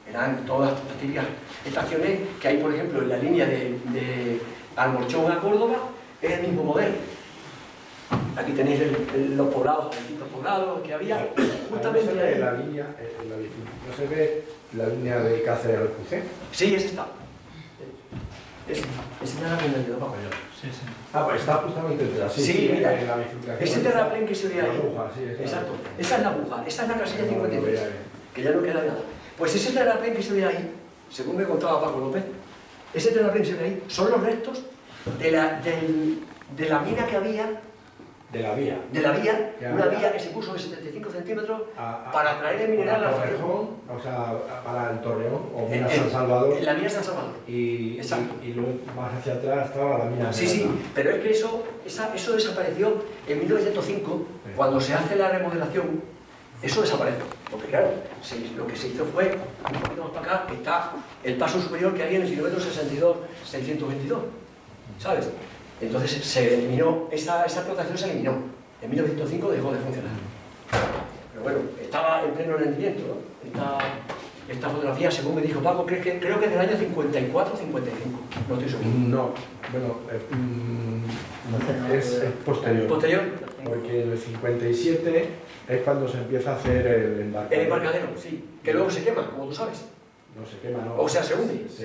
Eran todas las típicas estaciones que hay, por ejemplo, en la línea de Almorchón a Córdoba, es el mismo modelo. Aquí tenéis los poblados, los distintos poblados que había. Justamente ahí. La línea, ¿no se ve la línea de Cáceres al Alcucén? Sí, esa está. Esa ya la vendedor para allá. Sí, sí. Ah, pues está justamente detrás. Sí, mira, en la bifurcación. ese terraplén que se ve ahí. La aguja, sí, exacto. Esa es la aguja, esa es la casilla 53, que ya no queda nada. Pues ese terraplén que se ve ahí, según me contaba Paco López, ese terraplén que se ve ahí son los restos de la mina que había. De la vía. De la vía, una vía que se puso de 75 centímetros para traer el mineral al Torrejón, o sea, para el Torreón, o mina San Salvador. En la mina San Salvador. Y luego más hacia atrás estaba la mina. Sí, pero es que eso desapareció en 1905, cuando se hace la remodelación, eso desapareció. Porque claro, lo que se hizo fue, un poquito más para acá, está el paso superior que hay en el kilómetro 62-622, ¿sabes? Entonces se eliminó, esa explotación se eliminó. En 1905 dejó de funcionar. Pero bueno, estaba en pleno rendimiento, ¿no? Esta fotografía, según me dijo Paco, creo que es del año 54 o 55. No estoy seguro. No, bueno, es posterior. ¿Posterior? Porque en el 57 es cuando se empieza a hacer el embarcadero. El embarcadero, sí. Que luego se quema, como tú sabes. No se quema, ¿no? O sea, se hunde. Sí.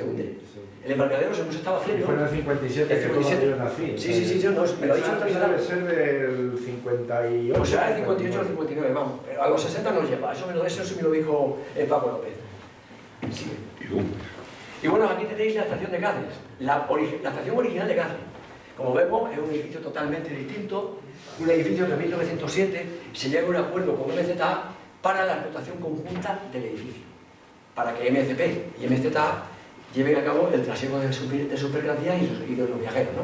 El embarcadero según se estaba haciendo. Y fue en el 57 el 57. que yo nací. Sí, no, me lo ha dicho antes debe ser del 58. O sea, el 58 o el 59, vamos. Pero a los 60 no lleva. Eso sí me lo dijo Paco López. Sí. Y bueno, aquí tenéis la estación de Cáceres. La estación original de Cáceres. Como vemos, es un edificio totalmente distinto. Un edificio que en 1907 se llega a un acuerdo con MZA para la explotación conjunta del edificio. Para que MCP y MZA lleven a cabo el trasiego de sus mercancías y de los viajeros, ¿no?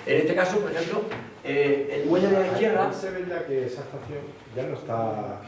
En este caso, por ejemplo, el muelle de la izquierda... Se ve ya que esa estación ya no está...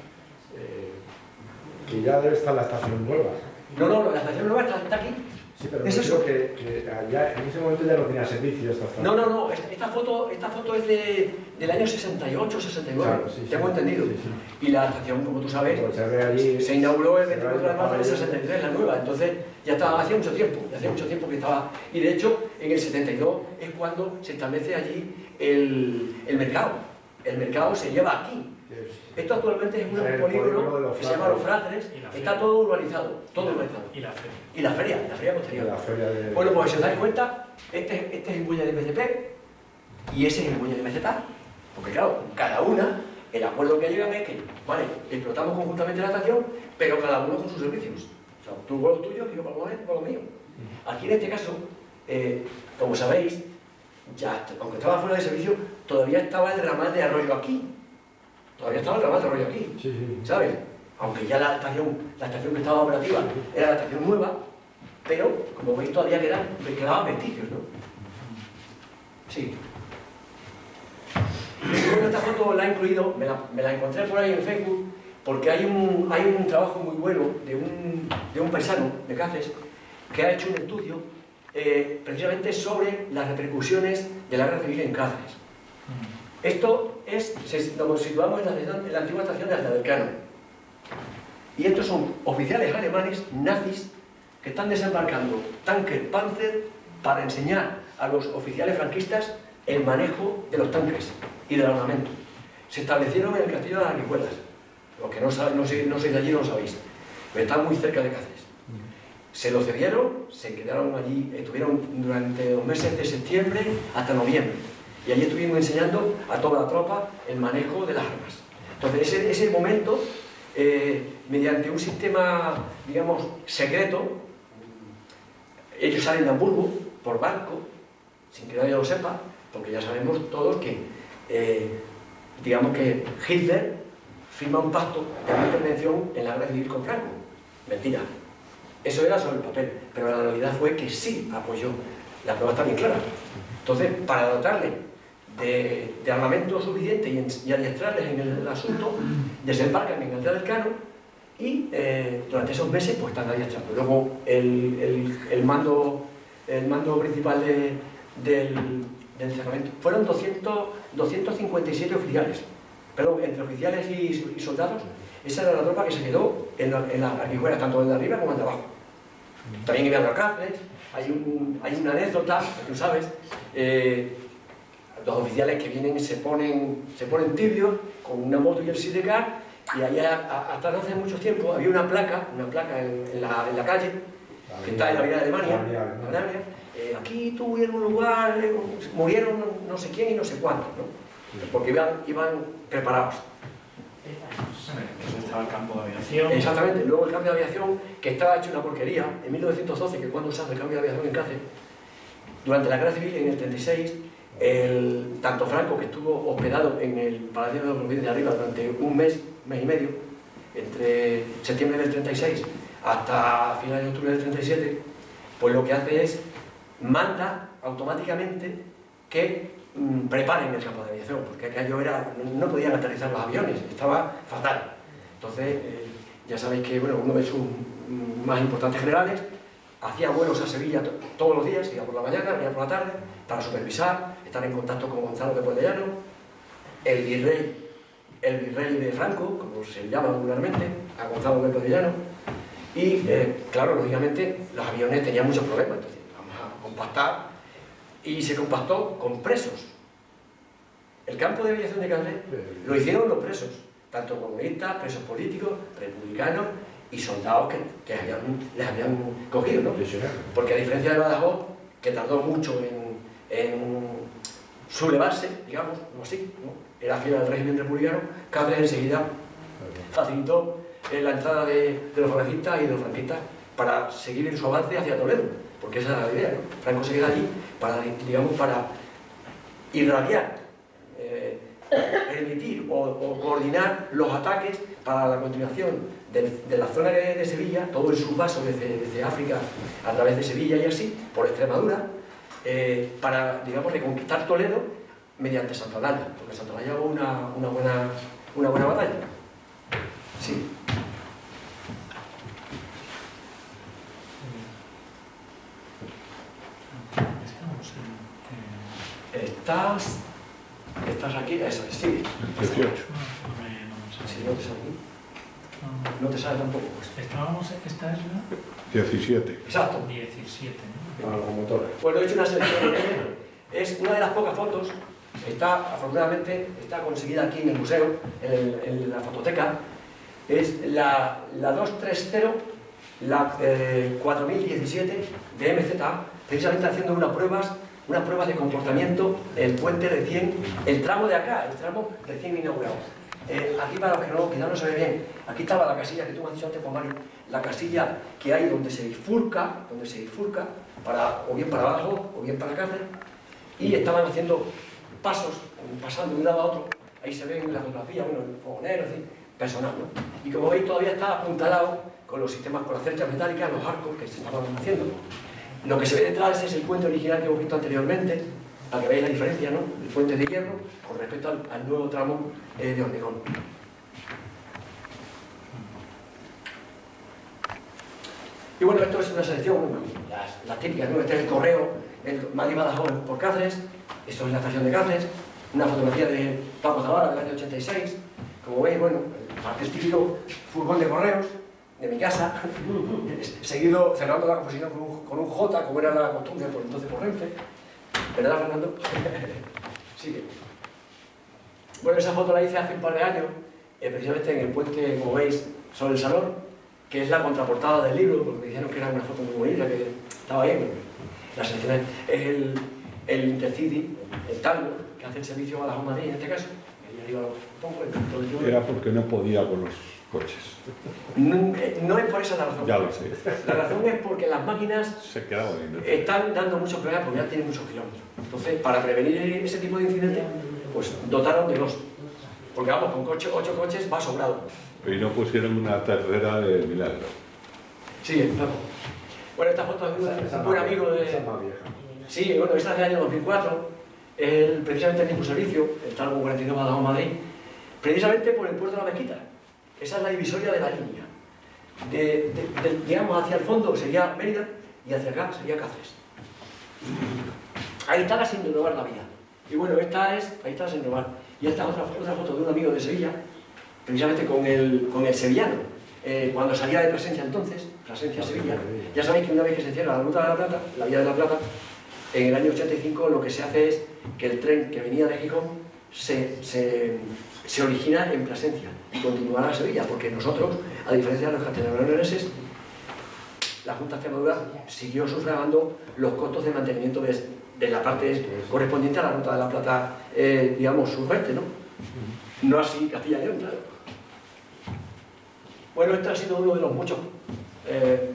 que ya debe estar la estación nueva. No, la estación nueva está aquí. Sí, pero ¿Es no eso? creo que allá, en ese momento ya no tenía servicio esta estación. No, esta foto es del año 68, 69, Claro, sí, tengo entendido. Sí. Y la estación, como tú sabes, Pues se ve allí, se inauguró el 24 de marzo del allí. 63, la nueva, entonces ya estaba, hacía mucho tiempo que estaba. Y de hecho, en el 72 es cuando se establece allí el mercado. El mercado se lleva aquí. Esto actualmente es un polígono que se llama Los Fratres, está todo urbanizado, Y la feria. Y la feria posterior. La feria de... Bueno, pues si os dais cuenta, este es el muelle de MCP y ese es el muelle de MZA. Porque claro, cada una, el acuerdo que llegan es que, vale, explotamos conjuntamente la estación, pero cada uno con sus servicios. O sea, tú con los tuyos y yo con los míos. Aquí en este caso, como sabéis, ya, aunque estaba fuera de servicio, todavía estaba el ramal de Arroyo aquí. Sí. ¿Sabes? Aunque ya la estación que estaba operativa era la estación nueva, pero como veis todavía quedaban vestigios, ¿no? Sí. Bueno, esta foto la he incluido, me la encontré por ahí en Facebook, porque hay un trabajo muy bueno de un paisano de Cáceres que ha hecho un estudio precisamente sobre las repercusiones de la guerra civil en Cáceres. Esto nos situamos en la antigua estación de Alta del Cano. Y estos son oficiales alemanes nazis que están desembarcando tanques Panzer para enseñar a los oficiales franquistas el manejo de los tanques y del armamento. Se establecieron en el castillo de las Arijuelas. Los que no sois de allí no lo sabéis, pero está muy cerca de Cáceres. Se lo cedieron, se quedaron allí, estuvieron durante los meses de septiembre hasta noviembre. Y allí estuvimos enseñando a toda la tropa el manejo de las armas. Entonces, ese momento, mediante un sistema, digamos, secreto, ellos salen de Hamburgo por barco, sin que nadie lo sepa, porque ya sabemos todos que, digamos que Hitler firma un pacto de no intervención en la guerra civil con Franco. Mentira. Eso era sobre el papel, pero la realidad fue que sí apoyó. La prueba está bien clara. Entonces, para dotarle de armamento suficiente y adiestrarles en el asunto, desembarcan en Aldea del Cano y durante esos meses pues están adiestrando. Luego el mando principal del destacamento fueron 257 oficiales, pero entre oficiales y soldados, esa era la tropa que se quedó en las garrijuelas, tanto en de arriba como en de abajo. También iban a cárceles. Hay una anécdota, que tú sabes, los oficiales que vienen se ponen tibios con una moto y el sidecar, y allá hasta no hace mucho tiempo había una placa en la calle, que está en la avenida Alemania, aquí tuvieron un lugar, murieron no sé quién y no sé cuántos, ¿no? Porque iban preparados. Entonces estaba el campo de aviación. Exactamente, luego el cambio de aviación, que estaba hecho una porquería, en 1912, que cuando se hace el cambio de aviación en Cáceres, durante la guerra civil en el 36, tanto Franco, que estuvo hospedado en el Palacio de los Provincias de Arriba durante un mes y medio, entre septiembre del 36 hasta finales de octubre del 37, pues lo que hace es, manda automáticamente que preparen el campo de aviación, porque aquello no podían aterrizar los aviones, estaba fatal. Entonces, ya sabéis que uno de sus más importantes generales hacía vuelos a Sevilla todos los días, iba por la mañana, venía por la tarde, para supervisar, estar en contacto con Gonzalo de Pueyrredón, el virrey de Franco, como se llama vulgarmente, a Gonzalo de Pueyrredón, y claro, lógicamente los aviones tenían muchos problemas, entonces vamos a compactar, y se compactó con presos. El campo de aviación de Cáceres lo hicieron los presos, tanto comunistas, presos políticos, republicanos y soldados que les habían cogido, ¿no? Porque a diferencia de Badajoz, que tardó mucho en sublevarse, digamos, como así, ¿no? Era fiel al régimen republicano, Cáceres enseguida facilitó la entrada de los falangistas y de los franquistas para seguir en su avance hacia Toledo, porque esa era la idea, ¿no? Franco se queda allí para, digamos, para irradiar, permitir o coordinar los ataques para la continuación de la zona de Sevilla, todo el subvaso desde África a través de Sevilla y así, por Extremadura, para, digamos, reconquistar Toledo mediante Santolaya, porque Santolaya hubo una buena batalla. Sí. Estás aquí, eso es, sí. 18. Sí, no te sale aquí. No te sale tampoco, pues. Esta es la 17. Exacto. 17, ¿no? Algo motor. Pues he hecho una selección. Es una de las pocas fotos. Afortunadamente, está conseguida aquí en el museo, en la fototeca. Es la 230, la 4017 de MZA, precisamente haciendo unas pruebas de comportamiento, el puente recién, el tramo de acá, el tramo recién inaugurado. Aquí, para los que quizás no se ve bien, aquí estaba la casilla que tú me has dicho antes, Juan Mario, la casilla que hay donde se bifurca, o bien para abajo o bien para Cáceres, y estaban haciendo pasos, pasando de un lado a otro. Ahí se ven en la fotografía, bueno, el fogonero, en fin, personal, ¿no? Y como veis, todavía está apuntalado con los sistemas, con las cerchas metálicas, los arcos que se estaban haciendo. Lo que se ve detrás es el puente original que hemos visto anteriormente, para que veáis la diferencia, ¿no? El puente de hierro con respecto al nuevo tramo de hormigón. Y bueno, esto es una selección, las típicas, ¿no? Este es el correo, el Madrid-Badajoz por Cáceres, esto es la estación de Cáceres, una fotografía de Paco Zavala del año 86, como veis, bueno, el típico furgón de correos de mi casa, seguido cerrando la composición con un J, como era la costumbre por entonces por Renfe. ¿Verdad, Fernando? Sigue. Bueno, esa foto la hice hace un par de años, precisamente en el puente, como veis, sobre el salón, que es la contraportada del libro, porque me dijeron que era una foto muy bonita, que estaba bien. La selección es el Intercity, el tango, que hace el servicio a Badajoz-Madrid en este caso. Y arriba lo pongo, Era porque no podía con los coches. No es por esa la razón. Ya lo sé. La razón es porque las máquinas Se quedaba bien. están dando muchos problemas porque ya tienen muchos kilómetros. Entonces, para prevenir ese tipo de incidentes, pues dotaron de dos. Porque vamos, con 8 coches va sobrado. Y no pusieron una tercera de milagro. Sí, el Flaco. Bueno, esta foto es un buen amigo de... Esa es más vieja. Sí, bueno, esta es del año 2004. Él, precisamente en mi servicio, está en el 42 Badajoz, Madrid, precisamente por el puerto de la Mezquita. Esa es la divisoria de la línea. Digamos, hacia el fondo sería Mérida y hacia acá sería Cáceres. Ahí está la sin renovar la vía. Y bueno, esta es, ahí está la sin renovar. Y esta es otra foto de un amigo de Sevilla, precisamente con el sevillano. Cuando salía de Plasencia entonces, Plasencia Sevilla, ya sabéis que una vez que se cierra la ruta de la Plata, la vía de la Plata, en el año 85 lo que se hace es que el tren que venía de Gijón se origina en Plasencia y continuará a Sevilla, porque nosotros, a diferencia de los castellanoleoneses, la Junta de Extremadura siguió sufragando los costos de mantenimiento de la parte correspondiente a la ruta de la Plata, digamos, suroeste, ¿no? No así Castilla y León, claro. Bueno, este ha sido uno de los muchos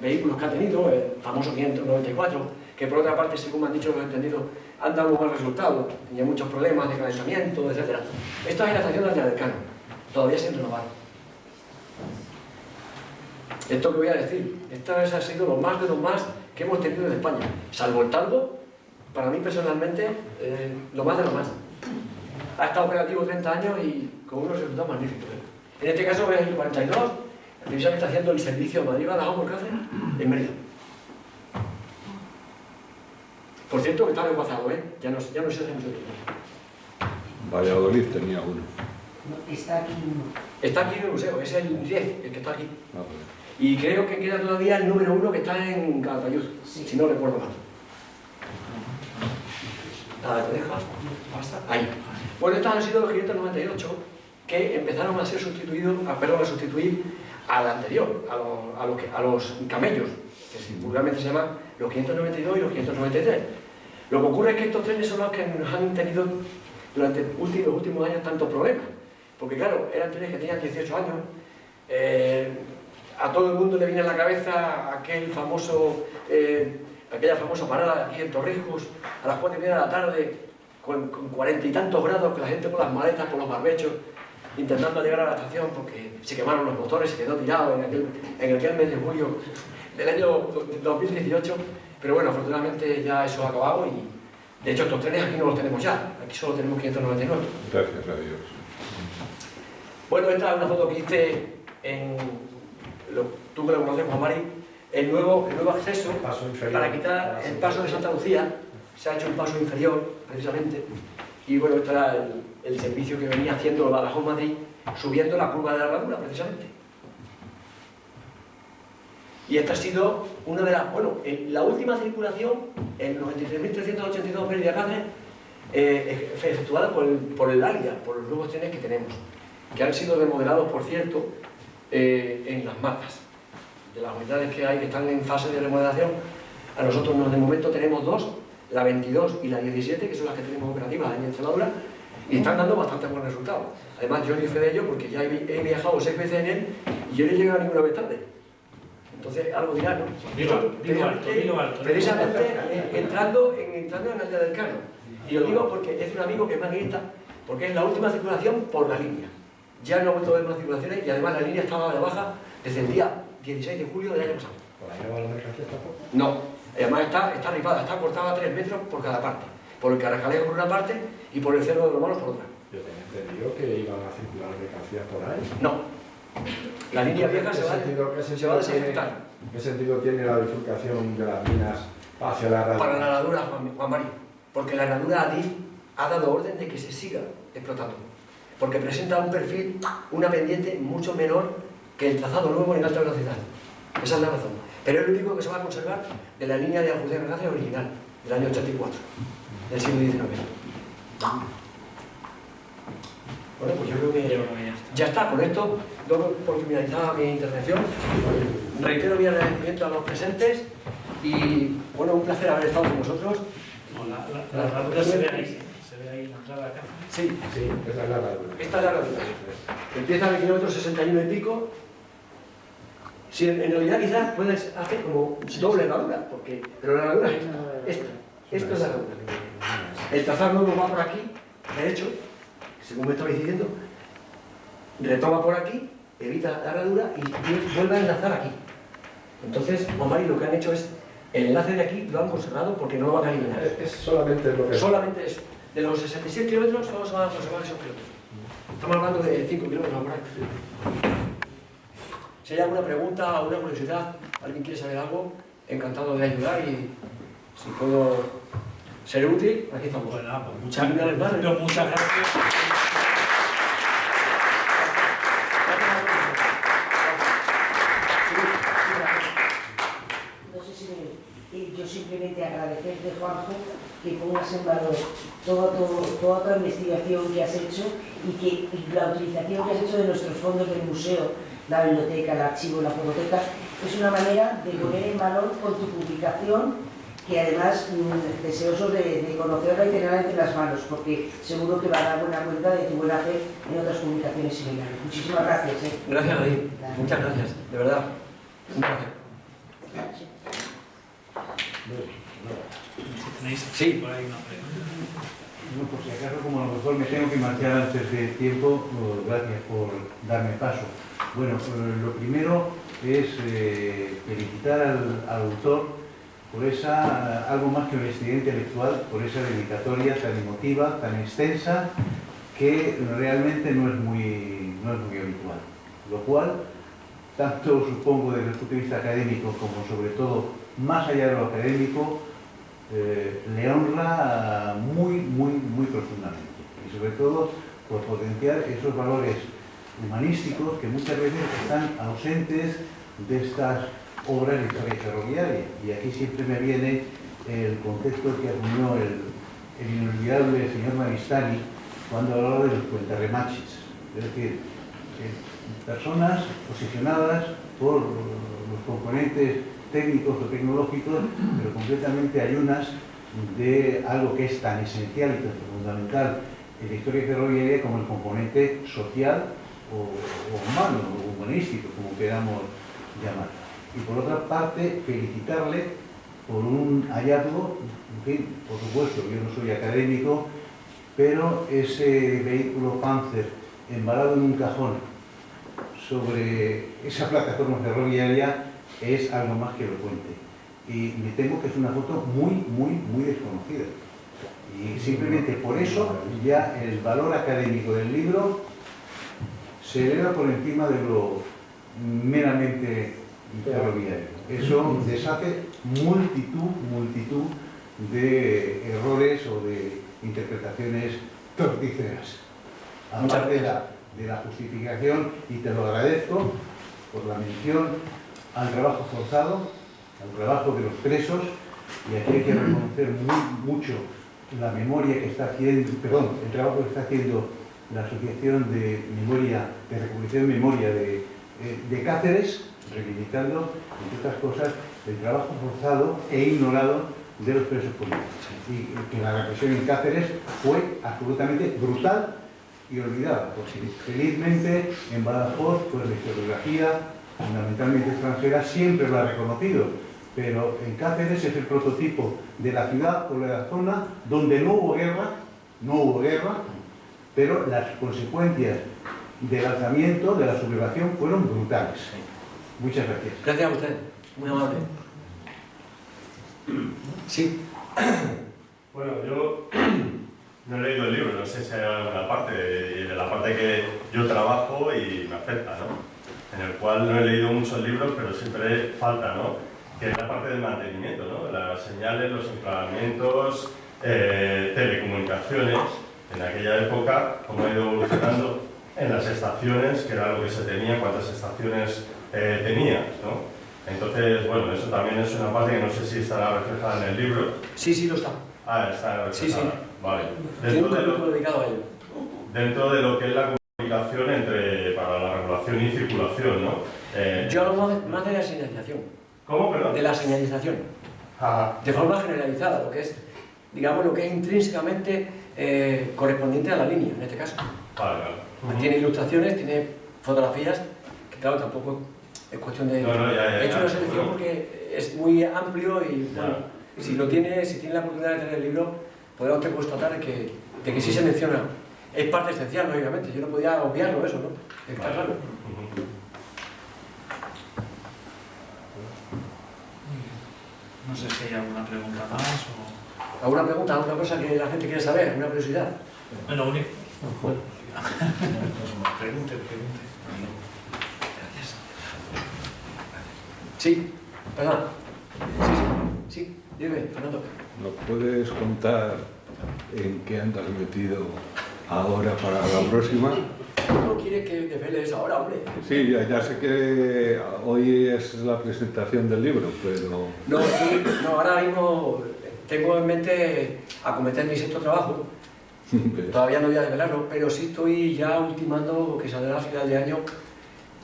vehículos que ha tenido, el famoso 594, que por otra parte, según me han dicho los entendidos, han dado un buen resultado. Tenía muchos problemas de calentamiento, etc. Esta es la estación de Aldeia del Cano, todavía sin renovar. Esto que voy a decir, esta vez ha sido lo más de los más que hemos tenido en España, salvo el Talgo, para mí personalmente, lo más de lo más. Ha estado operativo 30 años y con unos resultados magníficos. En este caso es el 42, precisamente está haciendo el servicio de Madrid-Badajoz por Cáceres en Mérida. Por cierto, que está desguazado, ya no se hace mucho tiempo. Valladolid tenía uno. No, está aquí uno. Está aquí en el museo, es el 10, el que está aquí. Ah, vale. Y creo que queda todavía el número 1 que está en Calatayud, Sí. si no recuerdo mal. Nada, ¿te dejas? Ahí. Bueno, estos han sido los 598 que empezaron a ser sustituidos, a sustituir al anterior, a los camellos, que vulgarmente se llaman los 592 y los 593. Lo que ocurre es que estos trenes son los que nos han tenido durante los últimos años tantos problemas. Porque claro, eran trenes que tenían 18 años, a todo el mundo le viene a la cabeza aquella famosa parada aquí en Torrijos, a las 4:30 de la tarde, con 40 y tantos grados, con la gente con las maletas, con los barbechos, intentando llegar a la estación porque se quemaron los motores, se quedó tirado en aquel mes de julio del año 2018, pero bueno, afortunadamente ya eso ha acabado y de hecho estos trenes aquí no los tenemos ya, aquí solo tenemos 599. Gracias a Dios. Bueno, esta es una foto que hice tú que lo conoces, Juan Mari, el nuevo acceso para quitar el paso de Santa Lucía, se ha hecho un paso inferior, precisamente, y bueno, este era el servicio que venía haciendo Badajoz Madrid, subiendo la curva de la Herradura, precisamente. Y esta ha sido una de las, bueno, la última circulación, en 93.382 Mérida Cáceres, efectuada por el ALIA, por los nuevos trenes que tenemos, que han sido remodelados, por cierto, en las matas. De las unidades que hay que están en fase de remodelación, a nosotros de momento tenemos dos, la 22 y la 17, que son las que tenemos operativas en Extremadura, y están dando bastante buen resultado. Además, yo doy fe de ello porque ya he viajado 6 veces en él y yo no he llegado ninguna vez tarde. Entonces, algo dirá, ¿no? Dilo alto. Precisamente entrando en Aldeia del Cano. Y lo digo porque es un amigo que es maquinista, porque es la última circulación por la línea. Ya no ha vuelto a haber más circulaciones y además la línea estaba de baja desde el día 16 de julio del año pasado. ¿Por ahí no va la mercancía tampoco? No, además está ripada, está cortada a 3 metros por cada parte. Por el Carrajalejo por una parte y por el Cerro de los Malos por otra. Yo tenía entendido que iban a circular mercancías por ahí. No. La línea vieja se va a desinfectar. ¿Qué sentido tiene la bifurcación de las minas hacia la herradura? Para la herradura, Juan Mari. Porque la herradura ADIF ha dado orden de que se siga explotando. Porque presenta un perfil, una pendiente mucho menor que el trazado nuevo en alta velocidad. Esa es la razón. Pero es lo único que se va a conservar de la línea de Aljucén Cáceres original, del año 84, del siglo XIX. Bueno, pues yo creo que ya está. Con esto doy por finalizada mi intervención. Reitero mi agradecimiento a los presentes y, bueno, un placer haber estado con vosotros. La herradura se ve ahí la entrada acá. Sí, Sí, esa es la herradura. esta es la herradura. Empieza en el kilómetro 61 y pico. Si en realidad quizás puedes hacer como doble herradura, pero la herradura es esta. Esto es la herradura. El trazado nuevo va por aquí, derecho, según me estabais diciendo, retoma por aquí, evita la herradura y vuelve a enlazar aquí. Entonces, Omar, lo que han hecho es, el enlace de aquí lo han conservado porque no lo van a eliminar. Es solamente lo que... Solamente eso. De los 66 kilómetros solo se van a conservar esos kilómetros. Estamos hablando de 5 kilómetros por ahí. Si hay alguna pregunta, alguna curiosidad, alguien quiere saber algo, encantado de ayudar y si puedo ser útil, aquí estamos. Pues nada, pues Muchas gracias. muchas gracias. No sé si yo simplemente agradecerte, Juanjo, que pongas en valor toda tu investigación que has hecho y la utilización que has hecho de nuestros fondos del museo, la biblioteca, el archivo, la fototeca. Es una manera de poner en valor con tu publicación, que además deseosos de conocerla y tenerla entre las manos, porque seguro que va a dar buena cuenta de tu buena fe en otras publicaciones similares. Muchísimas gracias. Gracias a ti. Muchas gracias, de verdad. Un placer. ¿Tenéis Sí. por ahí una pregunta? No, por si acaso, como a lo mejor me tengo que marchar antes de tiempo, gracias por darme paso. Bueno, lo primero es felicitar al autor por esa, algo más que honestidad intelectual, por esa dedicatoria tan emotiva, tan extensa, que realmente no es muy habitual. Lo cual, tanto supongo desde el punto de vista académico como sobre todo más allá de lo académico, le honra muy profundamente. Y sobre todo por potenciar esos valores humanísticos que muchas veces están ausentes de estas obras de historia ferroviaria. Y aquí siempre me viene el concepto que asumió el inolvidable señor Maristani cuando hablaba de los cuentarremachis. Es decir, personas posicionadas por los componentes técnicos o tecnológicos, pero concretamente hay unas de algo que es tan esencial y tan fundamental en la historia ferroviaria como el componente social o humano o humanístico, como queramos llamar. Y por otra parte, felicitarle por un hallazgo, en fin, por supuesto, yo no soy académico, pero ese vehículo Panzer embalado en un cajón sobre esa plataforma ferroviaria es algo más que elocuente. Y me temo que es una foto muy desconocida. Y simplemente por eso ya el valor académico del libro se eleva por encima de lo meramente ferroviario. Eso deshace multitud de errores o de interpretaciones torticeras. Aparte de la justificación, y te lo agradezco por la mención al trabajo forzado, al trabajo de los presos, y aquí hay que reconocer mucho la memoria que está haciendo, perdón, el trabajo que está haciendo la Asociación de Recuperación de Memoria de Cáceres, reivindicando, entre otras cosas, el trabajo forzado e ignorado de los presos políticos. Y que la represión en Cáceres fue absolutamente brutal y olvidada, porque felizmente en Badajoz, pues la historiografía, fundamentalmente extranjera, siempre lo ha reconocido, pero en Cáceres es el prototipo de la ciudad o de la zona donde no hubo guerra, pero las consecuencias del alzamiento, de la sublevación, fueron brutales. Muchas gracias. Gracias a usted, muy amable. Sí. Bueno, yo no he leído el libro, no sé si hay alguna parte, de la parte que yo trabajo y me afecta, ¿no? En el cual no he leído muchos libros, pero siempre falta, ¿no? Que es la parte del mantenimiento, ¿no? Las señales, los enclavamientos, telecomunicaciones, en aquella época, cómo ha ido evolucionando en las estaciones, que era lo que se tenía, cuántas estaciones tenías, ¿no? Entonces, bueno, eso también es una parte que no sé si estará reflejada en el libro. Sí, lo está. Ah, está reflejada. Sí. Vale. Tiene un capítulo dedicado a ello. Dentro de lo que es la comunicación para la regulación y circulación, ¿no? Yo hablo más de la señalización. ¿Cómo, perdón? De la señalización. Ajá. De forma generalizada, lo que es, digamos, lo que es intrínsecamente correspondiente a la línea, en este caso. Vale. Tiene ilustraciones, tiene fotografías, que claro, tampoco es cuestión de... He hecho una selección porque es muy amplio y, bueno, si tiene la oportunidad de tener el libro, podrá usted constatar de que sí se menciona. Es parte esencial, lógicamente, yo no podía obviarlo eso, ¿no? Está claro. hay alguna pregunta más o... ¿Alguna pregunta? ¿Alguna cosa que la gente quiere saber? ¿Una curiosidad? Bueno, pregunte. Gracias. Sí, perdón. Sí, dime, Fernando. ¿Nos puedes contar en qué andas metido ahora para la próxima? ¿Cómo quieres que desveles ahora, hombre? Sí, ya sé que hoy es la presentación del libro, pero... No, ahora mismo tengo en mente acometer mi sexto trabajo. Todavía no voy a desvelarlo, pero sí estoy ya ultimando que saldrá a final de año.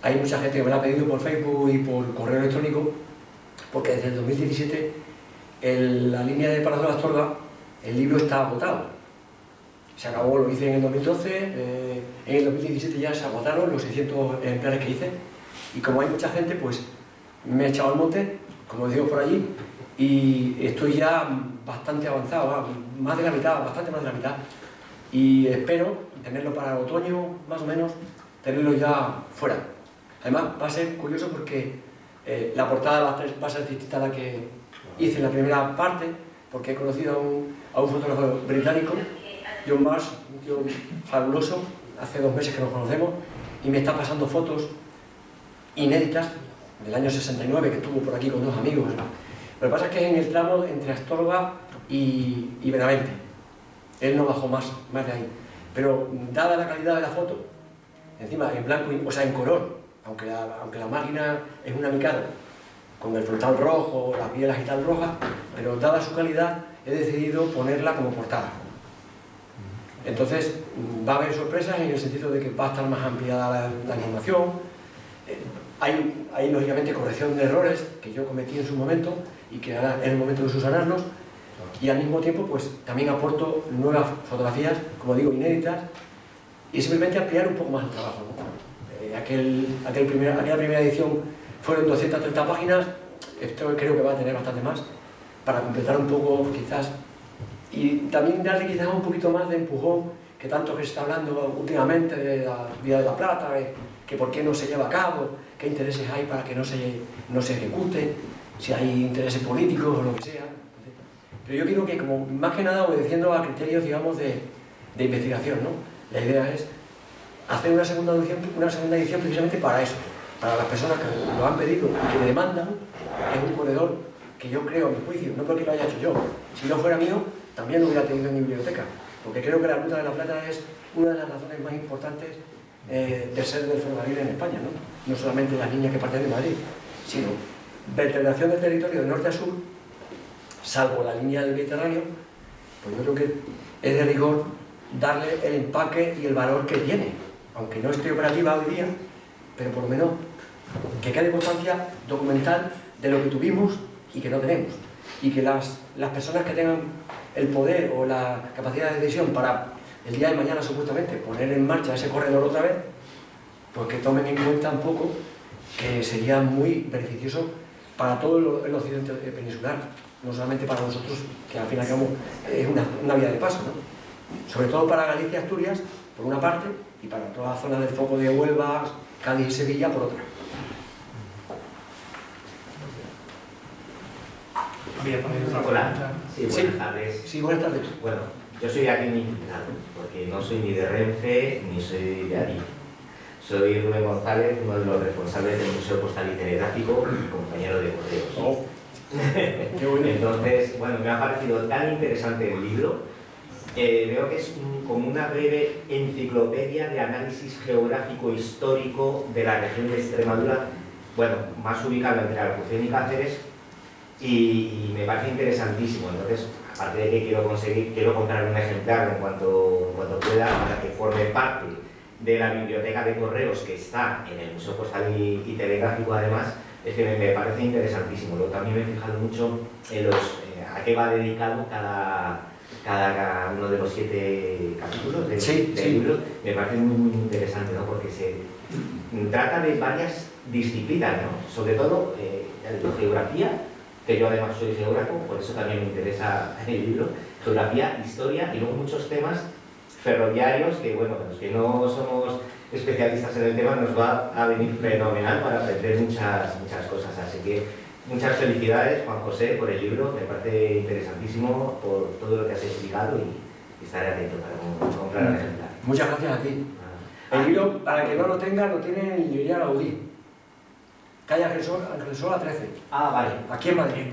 Hay mucha gente que me lo ha pedido por Facebook y por correo electrónico, porque desde el 2017 la línea de Palacio de la Astorga, el libro está agotado. Se acabó, lo hice en el 2012, en el 2017 ya se agotaron los 600 ejemplares que hice, y como hay mucha gente, pues me he echado al monte, como digo por allí, y estoy ya bastante avanzado, más de la mitad, bastante más de la mitad, y espero tenerlo para el otoño, más o menos, tenerlo ya fuera. Además, va a ser curioso porque la portada va a ser distinta a la que hice en la primera parte, porque he conocido a un fotógrafo británico, John Marsh, un tío fabuloso, hace 2 meses que nos conocemos, y me está pasando fotos inéditas del año 69, que estuvo por aquí con 2 amigos. Lo que pasa es que es en el tramo entre Astorga y Benavente. Él no bajó más de ahí. Pero dada la calidad de la foto, encima en blanco, o sea, en color, aunque la máquina es una Mikado, con el frontal rojo, las bielas y tal rojas, pero dada su calidad, he decidido ponerla como portada. Entonces, va a haber sorpresas en el sentido de que va a estar más ampliada la información. Hay lógicamente corrección de errores que yo cometí en su momento y que ahora es el momento de subsanarlos, y al mismo tiempo pues también aporto nuevas fotografías, como digo, inéditas, y simplemente ampliar un poco más el trabajo, ¿no? Aquella primera edición fueron 230 páginas, esto creo que va a tener bastante más, para completar un poco quizás, y también darle quizás un poquito más de empujón, que tanto que se está hablando últimamente de la Vía de la Plata, que por qué no se lleva a cabo, qué intereses hay para que no se ejecute, si hay intereses políticos o lo que sea. Pero yo creo que, como más que nada obedeciendo a criterios, digamos, de investigación, ¿no? La idea es hacer una segunda edición precisamente para eso, para las personas que lo han pedido y que me demandan. Es un corredor que yo creo, a mi juicio, no porque lo haya hecho yo, si no fuera mío, también lo hubiera tenido en mi biblioteca, porque creo que la Ruta de la Plata es una de las razones más importantes de ser del ferrocarril en España, ¿no? No solamente las líneas que parten de Madrid, sino vertebración del territorio de norte a sur, salvo la línea del Mediterráneo. Pues yo creo que es de rigor darle el empaque y el valor que tiene, aunque no esté operativa hoy día, pero por lo menos que quede constancia documental de lo que tuvimos y que no tenemos, y que las personas que tengan el poder o la capacidad de decisión para el día de mañana supuestamente poner en marcha ese corredor otra vez, pues que tomen en cuenta un poco que sería muy beneficioso para todo el occidente peninsular, no solamente para nosotros, que al fin y al cabo es una vía de paso, ¿no? Sobre todo para Galicia y Asturias, por una parte, y para toda la zona del foco de Huelva, Cádiz y Sevilla, por otra. Hola, sí, buenas tardes. Sí, buenas tardes. Bueno, yo soy aquí mi invitado, porque no soy ni de Renfe ni soy de Adif. Soy Rubén González, uno de los responsables del Museo Postal y Telegráfico y compañero de correos. Oh. Qué bueno. Entonces, bueno, me ha parecido tan interesante el libro. Veo que es como una breve enciclopedia de análisis geográfico histórico de la región de Extremadura, bueno, más ubicada entre Alpucerro y Cáceres, y me parece interesantísimo. Entonces, aparte de que quiero comprar un ejemplar en cuanto pueda, para que forme parte de la biblioteca de correos que está en el Museo Postal y Telegráfico. Además, es que me parece interesantísimo. Luego también me he fijado mucho en a qué va dedicado cada uno de los 7 capítulos del libro. Me parece muy interesante, ¿no? Porque se trata de varias disciplinas, ¿no? Sobre todo geografía, que yo además soy geógrafo, por eso también me interesa el libro, geografía, historia y luego muchos temas ferroviarios que, bueno, los que no somos especialistas en el tema nos va a venir fenomenal para aprender muchas cosas. Así que Muchas felicidades, Juan José, por el libro, me parece interesantísimo por todo lo que has explicado y estaré atento para comprar el ejemplar. Muchas gracias a ti. El libro, para que no lo tenga, lo tiene en librería Gaudí, calle Angresola 13. Ah, vale. Aquí en Madrid.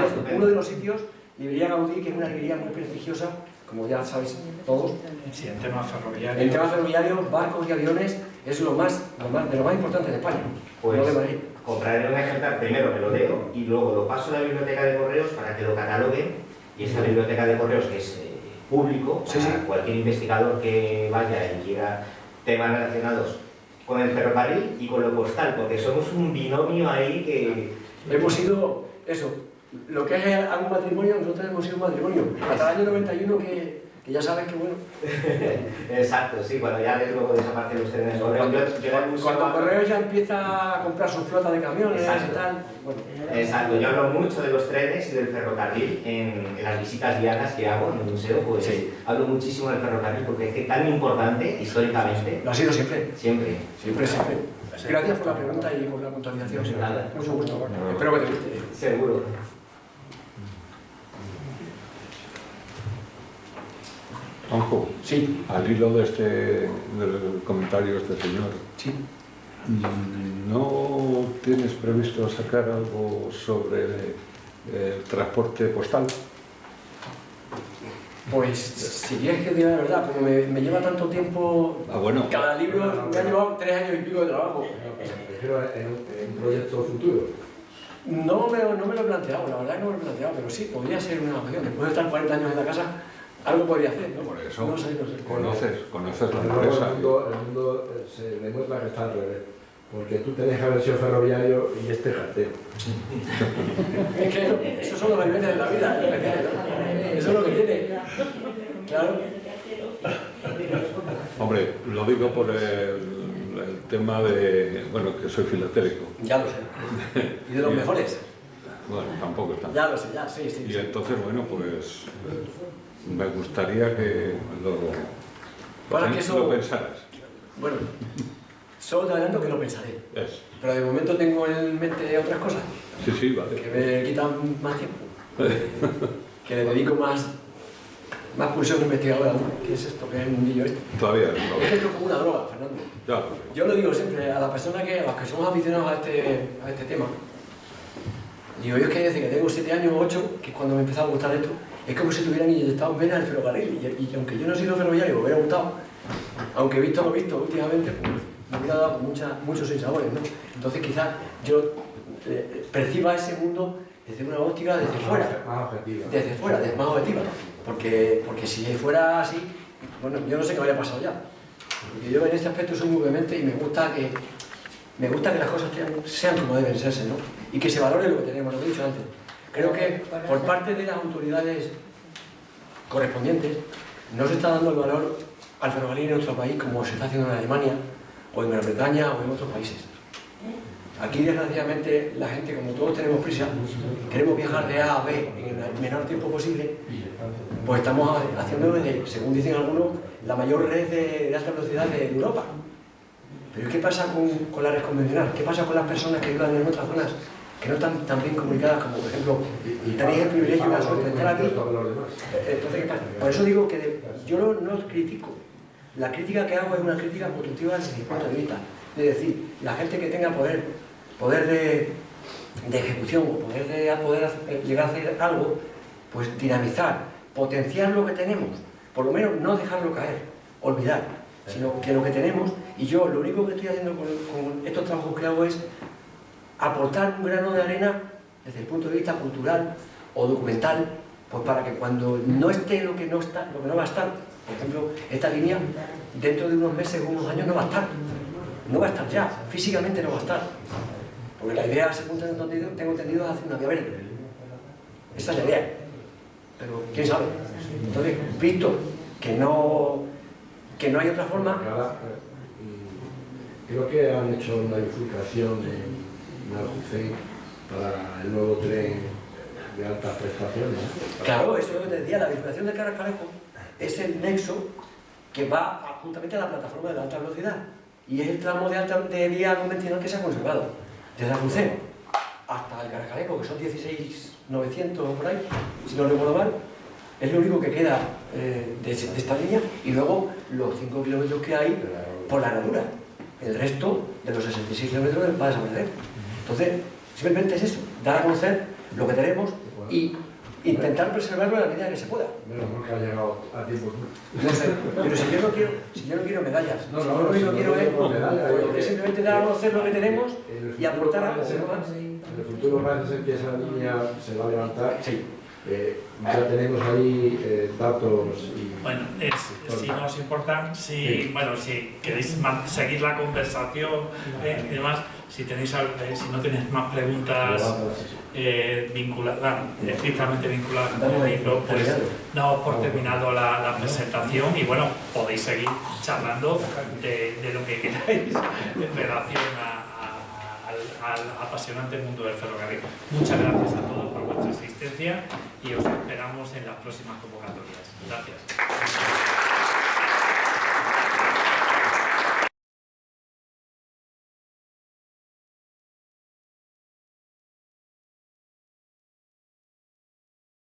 Estupendo. Uno de los sitios, librería Gaudí, que es una librería muy prestigiosa, como ya sabéis todos. Sí, en temas ferroviarios. En temas ferroviarios, barcos y aviones, es de lo más importante de España, Pues, no de Madrid. compraré un ejemplar, primero me lo leo y luego lo paso a la biblioteca de correos para que lo cataloguen, y esta biblioteca de correos, que es público, para cualquier investigador que vaya y quiera temas relacionados con el ferrocarril y con lo postal, porque somos un binomio ahí que... Hemos sido, eso, lo que es algún matrimonio, nosotros hemos sido un matrimonio. Hasta el año 91 que ya sabes que bueno. Exacto, sí, cuando ya luego desaparecen los trenes correos. Cuando Correos ya empieza a comprar su flota de camiones y tal. Bueno. Exacto, yo hablo mucho de los trenes y del ferrocarril en las visitas guiadas que hago en el museo, pues sí. Hablo muchísimo del ferrocarril porque es tan importante históricamente. Lo ha sido siempre. Siempre. Siempre, siempre. Gracias por la pregunta y por la puntualización. Nada. Mucho gusto. Espero que te guste. Seguro. Juanjo, sí. Al hilo del comentario de este señor, sí. ¿No tienes previsto sacar algo sobre el transporte postal? Pues si quieres que diga la verdad, como me lleva tanto tiempo, bueno, cada libro me ha llevado 3 años y pico de trabajo. Prefiero en un proyecto futuro. No me lo he planteado, la verdad que no me lo he planteado, pero sí, podría ser una opción. Después de estar 40 años en la casa, algo podría hacer, ¿no? Por eso, no sé. conoces la Luego empresa. el mundo se demuestra que está al revés. Porque tú tenés que haber sido ferroviario y este cartero. Es que eso son los vaivenes de la vida, ¿no? Eso es lo que tiene. Claro. Hombre, lo digo por el tema de, bueno, que soy filatélico. Ya lo sé. Y de los mejores. Bueno, tampoco está. Ya lo sé, ya, sí. Y entonces, bueno, pues me gustaría que lo pensaras. Bueno, solo te adelanto que lo pensaré. Yes. Pero de momento tengo en mente otras cosas. Sí, vale. Que me quitan más tiempo. Que le dedico más pulsión investigadora, ¿no? ¿Qué es esto? ¿Qué es el mundillo este? Todavía no. Es que esto es como una droga, Fernando. Ya. Yo lo digo siempre a las personas a los que somos aficionados a este tema. Digo, yo es que desde que tengo 7 años o 8, que es cuando me empezó a gustar esto, es como si tuvieran inyectado en venas el ferrocarril. Y aunque yo no he sido ferroviario, me hubiera gustado, aunque he visto lo visto últimamente, pues me hubiera dado muchos sinsabores, ¿no? Entonces quizás yo perciba ese mundo desde una óptica desde fuera. Más objetiva. Desde fuera, más objetiva. Porque si fuera así, bueno, yo no sé qué habría pasado ya. Porque yo en este aspecto soy muy vehemente y me gusta que las cosas sean como deben serse, ¿no? Y que se valore lo que tenemos, lo que he dicho antes. Creo que por parte de las autoridades correspondientes no se está dando el valor al ferrocarril en nuestro país como se está haciendo en Alemania o en Gran Bretaña o en otros países. Aquí, desgraciadamente, la gente, como todos tenemos prisa, queremos viajar de A a B en el menor tiempo posible, pues estamos haciendo, según dicen algunos, la mayor red de alta velocidad de Europa. Pero ¿qué pasa con la red convencional? ¿Qué pasa con las personas que viven en otras zonas que no están tan bien comunicadas como, por ejemplo, tenéis el privilegio y la suerte de estar aquí? Entonces, ¿qué pasa? Por eso digo que yo no critico. La crítica que hago es una crítica constructiva desde mi punto de vista. Es decir, la gente que tenga poder de ejecución o poder llegar a hacer algo, pues dinamizar, potenciar lo que tenemos, por lo menos no dejarlo caer, olvidar, sino que lo que tenemos, y yo lo único que estoy haciendo con estos trabajos que hago es aportar un grano de arena desde el punto de vista cultural o documental, pues para que cuando no esté lo que no va a estar, por ejemplo, esta línea, dentro de unos meses o unos años no va a estar ya, físicamente no va a estar. Porque la idea, según tengo entendido, es hacer una vía verde. Esa es la idea. Pero, ¿quién sabe? Entonces, visto que no hay otra forma... Creo que han hecho una bifurcación en Aljucén para el nuevo tren de altas prestaciones. Claro, eso es lo que te decía, la bifurcación de Carrascalejo es el nexo que va juntamente a la plataforma de la alta velocidad. Y es el tramo de vía convencional que se ha conservado, desde Aljucén hasta el Caracaleco, que son 16.900 por ahí, si no recuerdo mal, es lo único que queda de esta línea, y luego los 5 kilómetros que hay por la herradura. El resto de los 66 kilómetros va a desaparecer. Entonces, simplemente es eso, dar a conocer lo que tenemos y intentar preservarlo en la medida que se pueda. Menos mal que ha llegado a tiempo. No sé, pero si yo no quiero medallas, No, si no, yo lo único que quiero medallas, es simplemente dar a conocer lo que tenemos y aportar algo. En el futuro parece ser que esa línea se va a levantar. Sí. Ya tenemos ahí datos y... Bueno, si no os importa, si queréis seguir la conversación y demás, si no tenéis más preguntas estrictamente vinculadas con el libro, pues damos por terminado la presentación y bueno, podéis seguir charlando de lo que queráis en relación al apasionante mundo del ferrocarril. Muchas gracias a todos por vuestra asistencia y os esperamos en las próximas convocatorias. Gracias.